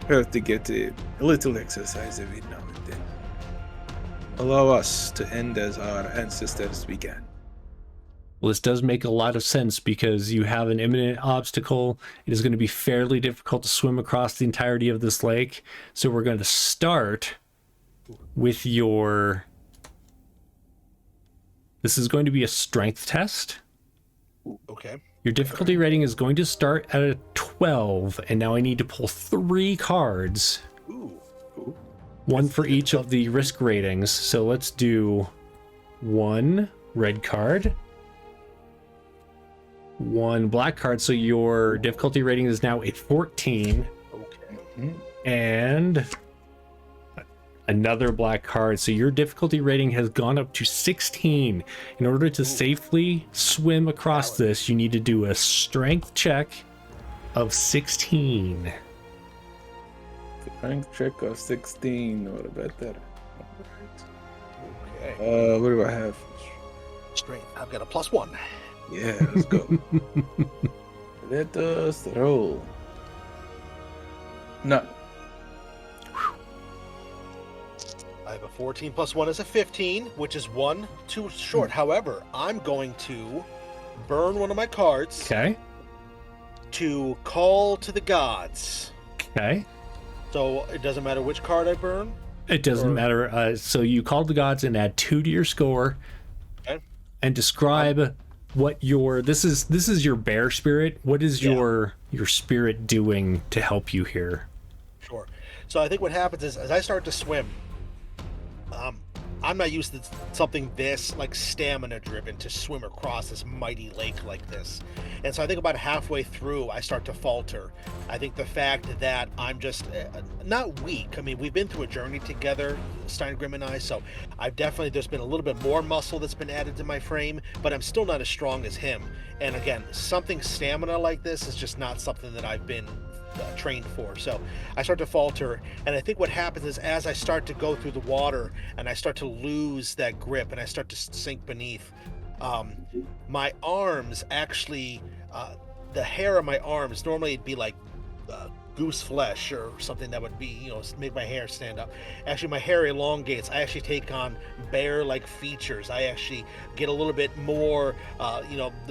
hurt to get a little exercise every now and then. Allow us to end as our ancestors began. Well, this does make a lot of sense because you have an imminent obstacle. It is going to be fairly difficult to swim across the entirety of this lake. So we're going to start with your... This is going to be a strength test. Okay. Your difficulty rating is going to start at a 12, and now I need to pull 3 cards. Ooh. One for each of the risk ratings. So let's do 1 red card, 1 black card. So your difficulty rating is now a 14. Okay. And another black card. So your difficulty rating has gone up to 16. In order to safely swim across this, you need to do a strength check of 16. Strength check of 16. What about that? Okay. What do I have? Strength. I've got a +1. Yeah, let's go. Let us roll. No. I have a 14 +1 is a 15, which is 1 too short. However, I'm going to burn one of my cards Okay. to call to the gods. Okay. So it doesn't matter which card I burn? It doesn't matter. So you call the gods and add 2 to your score. Okay. And describe what your this is your bear spirit. What is your spirit doing to help you here? Sure. So I think what happens is as I start to swim, I'm not used to something this like stamina driven to swim across this mighty lake like this. And so I think about halfway through, I start to falter. I think the fact that I'm just not weak. I mean, we've been through a journey together, Steingrim and I, so there's been a little bit more muscle that's been added to my frame, but I'm still not as strong as him. And again, something stamina like this is just not something that I've been trained for. So I start to falter, and I think what happens is as I start to go through the water and I start to lose that grip and I start to sink beneath, my arms actually, the hair on my arms, normally it'd be like goose flesh or something that would be, make my hair stand up. Actually, my hair elongates. I actually take on bear-like features. I actually get a little bit more,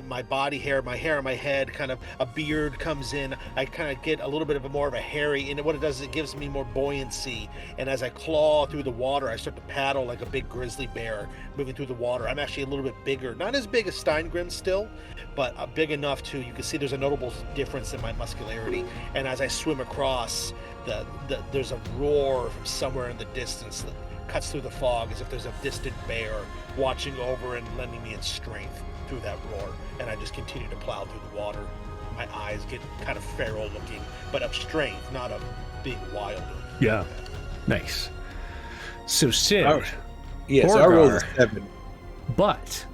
my body hair, my hair on my head, kind of a beard comes in. I kind of get a little bit of more of a hairy, and what it does is it gives me more buoyancy. And as I claw through the water, I start to paddle like a big grizzly bear moving through the water. I'm actually a little bit bigger, not as big as Steingrim still, but big enough to, you can see there's a notable difference in my muscularity. And as I swim across, there's a roar from somewhere in the distance that cuts through the fog as if there's a distant bear watching over and lending me its strength through that roar. And I just continue to plow through the water. My eyes get kind of feral looking, but of strength, not of being wild. Yeah. Nice. So Sid, yes, I rolled a 7. but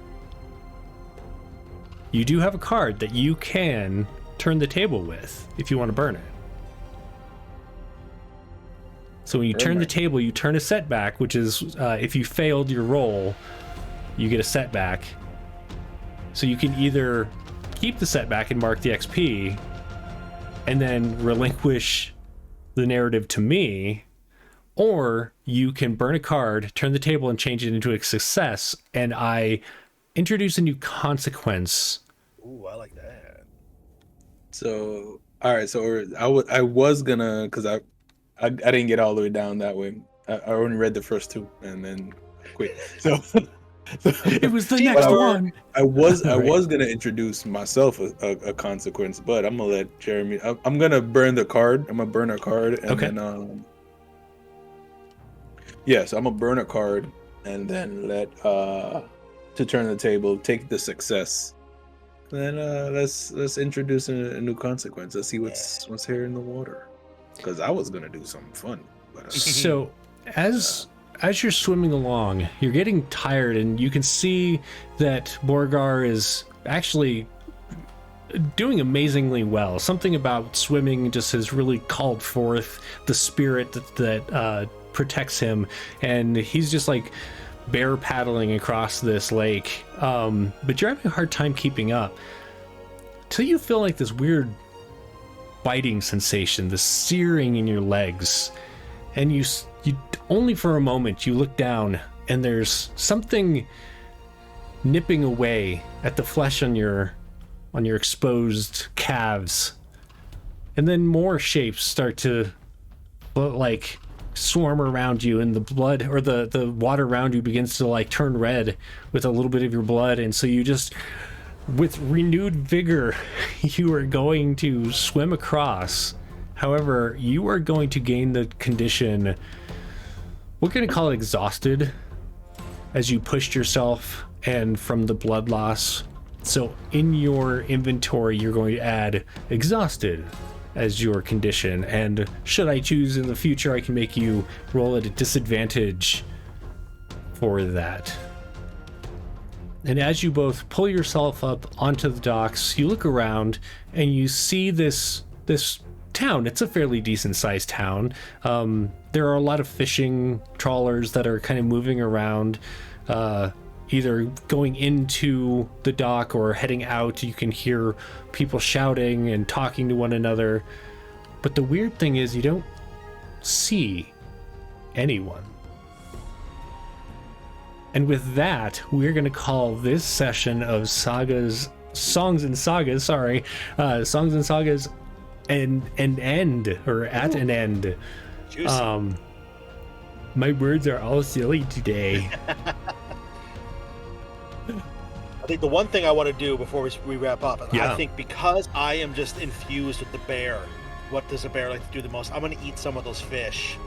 you do have a card that you can turn the table with if you want to burn it. So when you turn the table, you turn a setback, which is if you failed your roll, you get a setback. So you can either keep the setback and mark the XP and then relinquish the narrative to me, or you can burn a card, turn the table, and change it into a success, and I introduce a new consequence Ooh, I like that. So, all right. So I was gonna, because I didn't get all the way down that way. I only read the first two and then quit. So It was the But next I- one. I was Right. gonna introduce myself a consequence, but I'm gonna let Jeremy. I'm gonna burn the card. I'm gonna burn a card, and Okay. then yes, I'm gonna burn a card, and then let to turn the table, take the success. Then let's introduce a new consequence. Let's see what's here in the water. Because I was gonna do something fun, but So as you're swimming along, you're getting tired, and you can see that Borgar is actually doing amazingly well. Something about swimming just has really called forth the spirit that protects him, and he's just like bear paddling across this lake. But you're having a hard time keeping up till you feel like this weird biting sensation, this searing in your legs, and you only for a moment you look down, and there's something nipping away at the flesh on your exposed calves, and then more shapes start to like swarm around you, and the blood or the water around you begins to like turn red with a little bit of your blood, and so you just, with renewed vigor, you are going to swim across. However, you are going to gain the condition, we're going to call it exhausted, as you pushed yourself and from the blood loss. So in your inventory, you're going to add exhausted as your condition. And should I choose in the future, I can make you roll at a disadvantage for that. And as you both pull yourself up onto the docks, you look around and you see this town. It's a fairly decent sized town. There are a lot of fishing trawlers that are kind of moving around, either going into the dock or heading out. You can hear people shouting and talking to one another. But the weird thing is you don't see anyone. And with that, we're going to call this session of Songs and Sagas, Songs and Sagas an end, or at an end. Juicy. My words are all silly today. I think the one thing I want to do before we wrap up, Yeah. I think because I am just infused with the bear, what does a bear like to do the most? I'm going to eat some of those fish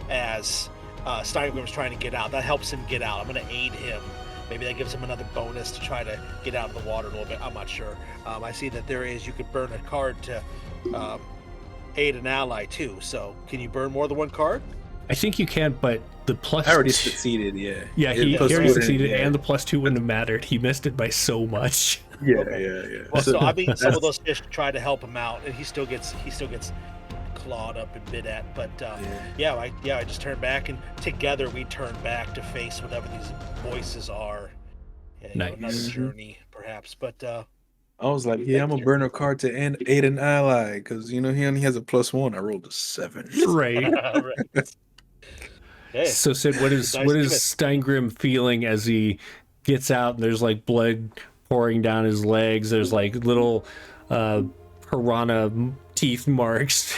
as Steingrim's trying to get out. That helps him get out. I'm going to aid him. Maybe that gives him another bonus to try to get out of the water a little bit. I'm not sure. I see that you could burn a card to aid an ally too. So can you burn more than one card? I think you can, but the plus I already succeeded. Yeah. Yeah, he Plus already two succeeded, didn't- and the +2 wouldn't have mattered. He missed it by so much. Yeah. Well, so I've eaten some of those fish to try to help him out, and he still gets clawed up and bit at. But I just turned back, and together we turn back to face whatever these voices are. And, Nice. Another journey, perhaps. But I was like, yeah, I'm gonna burn a card to aid an ally because he only has a +1. I rolled a 7. Right. right. Hey, So Sid, what is Steingrim feeling as he gets out and there's like blood pouring down his legs? There's like little piranha teeth marks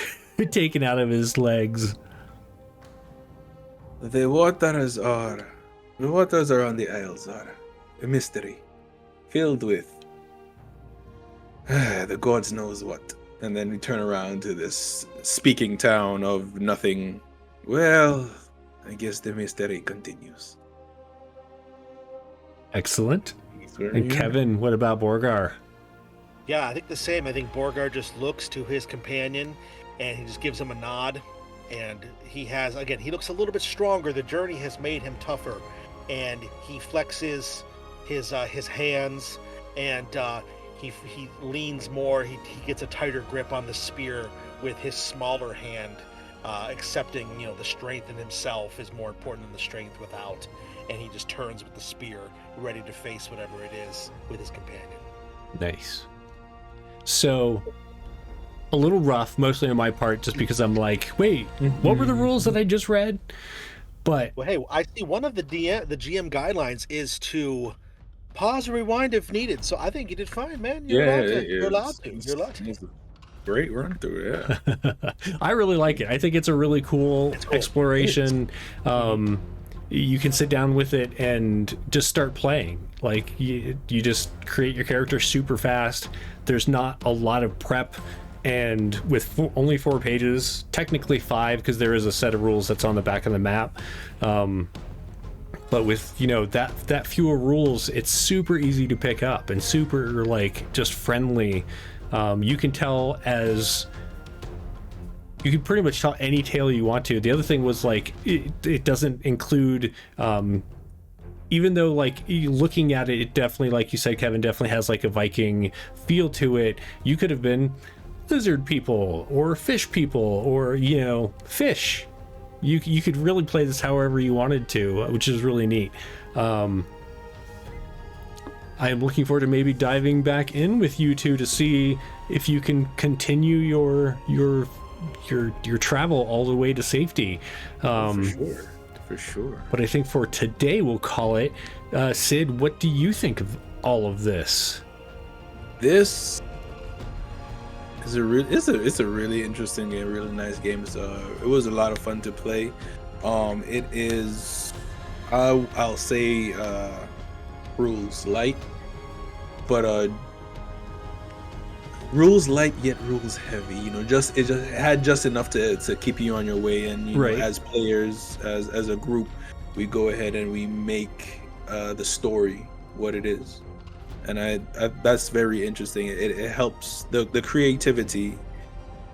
taken out of his legs. The waters around the isles are a mystery, filled with the gods knows what. And then we turn around to this speaking town of nothing. Well, I guess the mystery continues. Excellent. And Kevin, what about Borgar? Yeah, I think the same. I think Borgar just looks to his companion, and he just gives him a nod. And he looks a little bit stronger. The journey has made him tougher, and he flexes his hands, and he leans more. He gets a tighter grip on the spear with his smaller hand, accepting the strength in himself is more important than the strength without. And he just turns with the spear, ready to face whatever it is with his companion. Nice. So, a little rough, mostly on my part, just because I'm like, wait, what were the rules that I just read? But Well, hey, I see one of the GM guidelines is to pause or rewind if needed. So I think you did fine, man. Yeah, You're allowed to. You're allowed to. It's a great run through. Yeah. I really like it. I think it's a really cool, It's cool. exploration. You can sit down with it and just start playing. Like you just create your character super fast. There's not a lot of prep, and with only 4 pages, technically 5 because there is a set of rules that's on the back of the map. But with that fewer rules, it's super easy to pick up and super like just friendly. You can tell as you can pretty much tell any tale you want to. The other thing was like it doesn't include even though like looking at it, it definitely, like you said, Kevin, definitely has like a Viking feel to it. You could have been lizard people or fish people or fish. You could really play this however you wanted to, which is really neat. I am looking forward to maybe diving back in with you two to see if you can continue your travel all the way to safety. For sure. But I think for today we'll call it. Sid, what do you think of all of this? This is it's a really interesting game, really nice game. It was a lot of fun to play. It is, I'll say, rules light, but rules light yet rules heavy. It just had just enough to keep you on your way. And Right. as players, as a group, we go ahead and we make the story what it is. And I that's very interesting. It helps the creativity.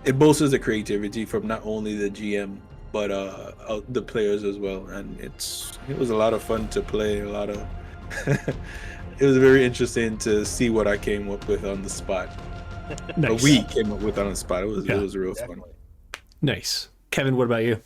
It bolsters the creativity from not only the GM but the players as well. And it was a lot of fun to play. A lot of it was very interesting to see what I came up with on the spot. Nice. What we came up with on the spot. It was real fun. Definitely. Nice. Kevin, what about you?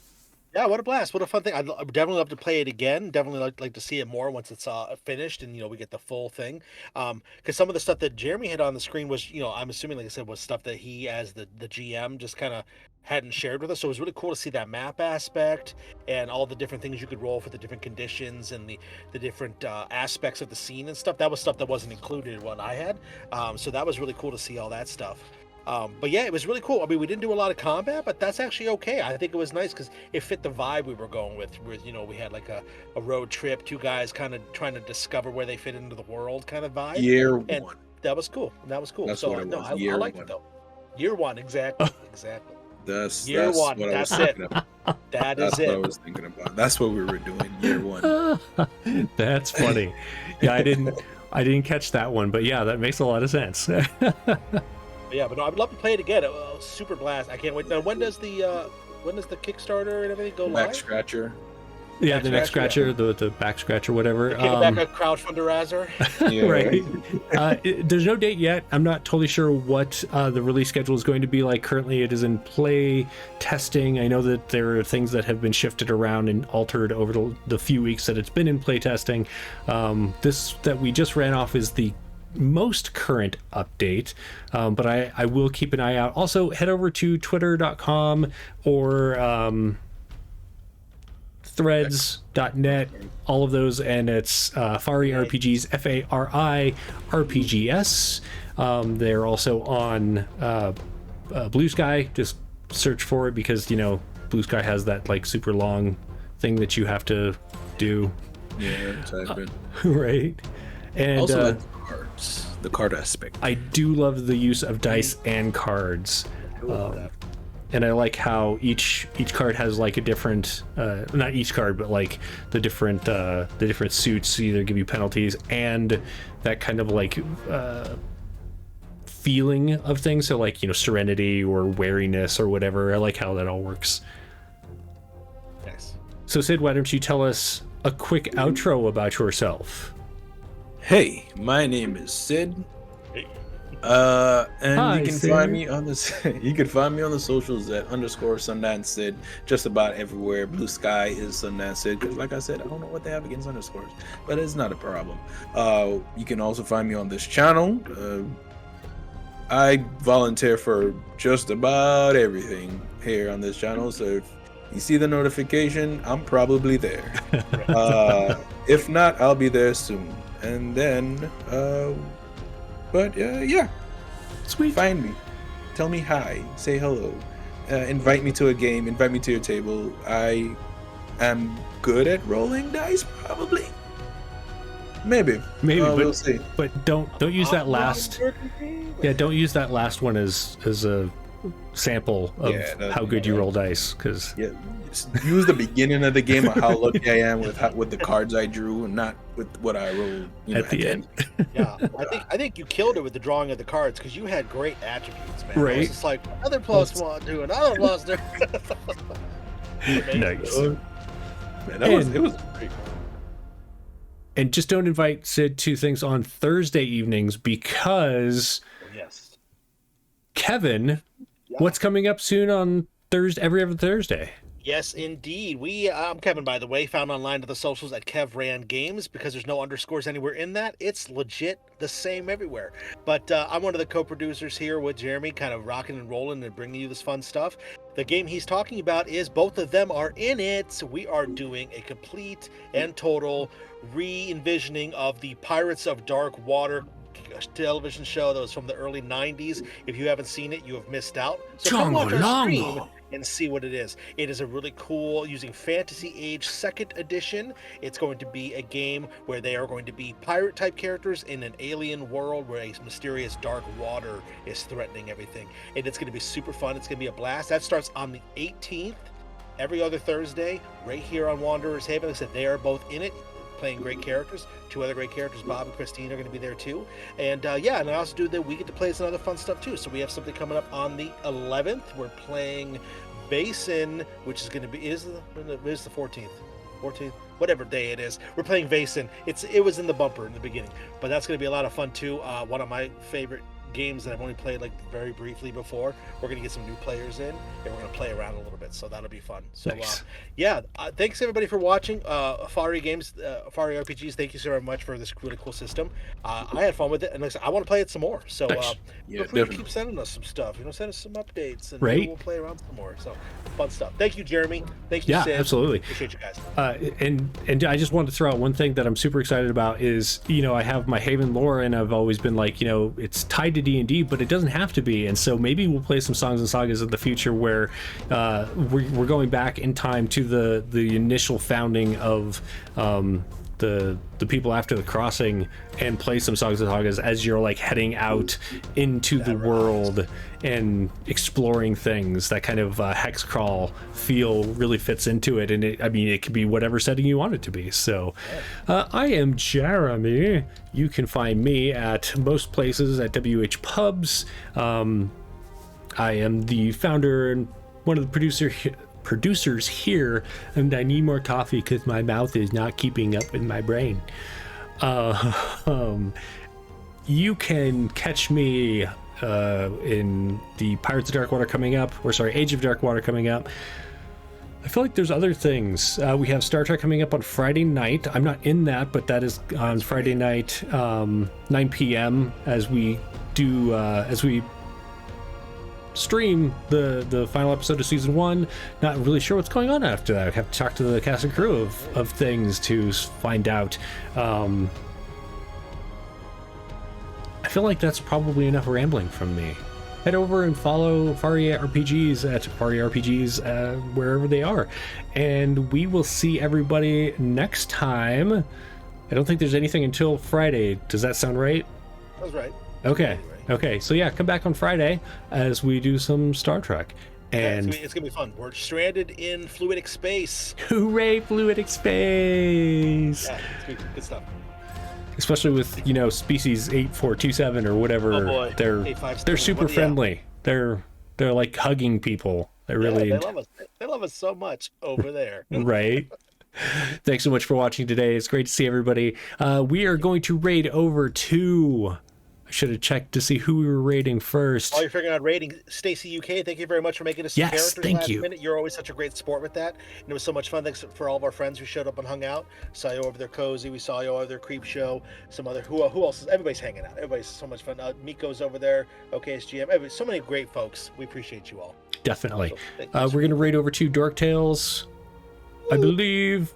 Yeah, what a blast! What a fun thing! I'd definitely love to play it again. Definitely like to see it more once it's finished and we get the full thing. Because some of the stuff that Jeremy had on the screen was I'm assuming, like I said, was stuff that he as the GM just kind of hadn't shared with us. So it was really cool to see that map aspect and all the different things you could roll for the different conditions and the different aspects of the scene and stuff. That was stuff that wasn't included in what I had. So that was really cool to see all that stuff. But yeah, it was really cool. I mean, we didn't do a lot of combat, but that's actually okay. I think it was nice because it fit the vibe we were going with. We had like a road trip, 2 guys kind of trying to discover where they fit into the world kind of vibe. Year And one. that was cool. That's what it was. I Year liked one. it though. Year 1, exactly. That's Year one, what I was that's it. thinking about. That That's is what I it. was thinking about. That's what we were doing. Year one. That's funny. Yeah, I didn't catch that one, but yeah, that makes a lot of sense. But yeah, but no, I'd love to play it again. It was super blast. I can't wait. Now, when does the Kickstarter and everything go Back live? scratcher. Yeah, the neck scratcher, the back scratcher, whatever. Kick back a crowdfunderazzer. Yeah, Right. There's no date yet. I'm not totally sure what the release schedule is going to be like. Currently, it is in play testing. I know that there are things that have been shifted around and altered over the few weeks that it's been in play testing. This that we just ran off is the most current update, but I will keep an eye out. Also, head over to twitter.com or threads.net, all of those, and it's Fari RPGs, Fari RPGs. They're also on Blue Sky. Just search for it because Blue Sky has that like super long thing that you have to do. Yeah, type it. Right. And Also, like the card aspect. I do love the use of dice and cards. And I like how each card has like a different, not each card, but like the different suits either give you penalties and that kind of like feeling of things. So like serenity or wariness or whatever. I like how that all works. Nice. So Sid, why don't you tell us a quick outro about yourself? Hey, my name is Sid. And Hi, you can Sid. find me on you can find me on the socials at _Sundance Sid, just about everywhere. Blue Sky is Sundance Sid, because like I said, I don't know what they have against underscores, but it's not a problem. You can also find me on this channel. I volunteer for just about everything here on this channel, so if you see the notification, I'm probably there. If not, I'll be there soon. and then, yeah, Sweet. find me, tell me hi, say hello, invite me to a game, invite me to your table. I am good at rolling dice, probably. Maybe, we'll see. But don't use that last. Yeah, don't use that last one as a sample of how good you roll dice, because use the beginning of the game of how lucky I am with the cards I drew, and not with what I rolled at the end. Yeah, I think you killed it with the drawing of the cards, because you had great attributes, man. Right. It was just like another +1 to another +2. Nice. Man, it was great. And just don't invite Sid to things on Thursday evenings, because Yes. Kevin, what's coming up soon on Thursday? Every other Thursday. Yes, indeed. I'm Kevin, by the way, found online to the socials at KevRan Games, because there's no underscores anywhere in that. It's legit the same everywhere. But I'm one of the co-producers here with Jeremy, kind of rocking and rolling and bringing you this fun stuff. The game he's talking about is both of them are in it. We are doing a complete and total re-envisioning of the Pirates of Dark Water television show that was from the early 90s. If you haven't seen it, you have missed out. So come watch our stream and see what it is. It is a really cool, using Fantasy Age 2nd edition. It's going to be a game where they are going to be pirate type characters in an alien world where a mysterious dark water is threatening everything. And it's going to be super fun. It's going to be a blast. That starts on the 18th, every other Thursday, right here on Wanderer's Haven. Like I said, they are both in it, playing great characters. Two other great characters, Bob and Christine, are going to be there too. And and I also do we get to play some other fun stuff too. So we have something coming up on the 11th. We're playing Basin, which is going to be is the 14th, whatever day it is. We're playing Basin. It was in the bumper in the beginning, but that's going to be a lot of fun too. One of my favorite games that I've only played like very briefly before. We're going to get some new players in, and we're going to play around a little bit, so that'll be fun. So nice. Thanks everybody for watching. Fari Fari RPGs, thank you so very much for this really cool system. I had fun with it, and like I said, I want to play it some more, so nice. Feel free to keep sending us some stuff, send us some updates, and right, we'll play around some more. So fun stuff. Thank you, Jeremy. Thank you, Sid. Absolutely. Appreciate you guys. And I just wanted to throw out one thing that I'm super excited about is, I have my Haven lore, and I've always been like, it's tied to D&D, but it doesn't have to be. And so maybe we'll play some Songs and Sagas in the future where we're going back in time to the initial founding of the people after the crossing, and play some Songs and Sagas as you're like heading out into the world and exploring things. That kind of hex crawl feel really fits into it, and it could be whatever setting you want it to be. So I am Jeremy. You can find me at most places at WH Pubs. I am the founder and one of the producers here, and I need more coffee because my mouth is not keeping up with my brain. You can catch me in the Pirates of Dark Water coming up, Age of Dark Water coming up. I feel like there's other things. We have Star Trek coming up on Friday night. I'm not in that, but that is on Friday night, 9 p.m. as we stream the final episode of season 1. Not really sure what's going on after that. I have to talk to the cast and crew of things to find out. I feel like that's probably enough rambling from me. Head over and follow Fari RPGs at Fari RPGs wherever they are, and we will see everybody next time. I don't think there's anything until Friday. Does that sound right? That was right. Okay, so yeah, come back on Friday as we do some Star Trek. And it's gonna be fun. We're stranded in fluidic space. Hooray, fluidic space! Yeah, it's good stuff. Especially with species 8427 or whatever. Oh boy. They're super friendly. They're like hugging people. They love us. They love us so much over there. Right. Thanks so much for watching today. It's great to see everybody. We are going to raid over to... I should have checked to see who we were raiding first. While you're figuring out raiding, Stacy UK, thank you very much for making us some characters last minute. You're always such a great sport with that, and it was so much fun. Thanks for all of our friends who showed up and hung out. Saw you over there, Cozy. We saw you over there, Creep Show. Some other who else? Everybody's hanging out. Everybody's so much fun. Miko's over there. OKSGM. So many great folks. We appreciate you all. Definitely. So, we're gonna raid over to Dork Tales, I believe.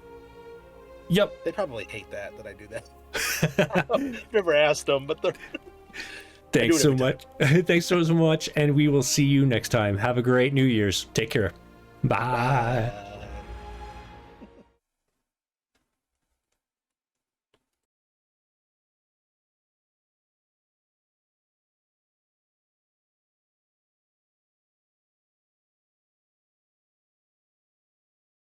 Yep. They probably hate that I do that. Never asked them, but they're. Thanks so every much. Thanks so much. And we will see you next time. Have a great New Year's. Take care. Bye.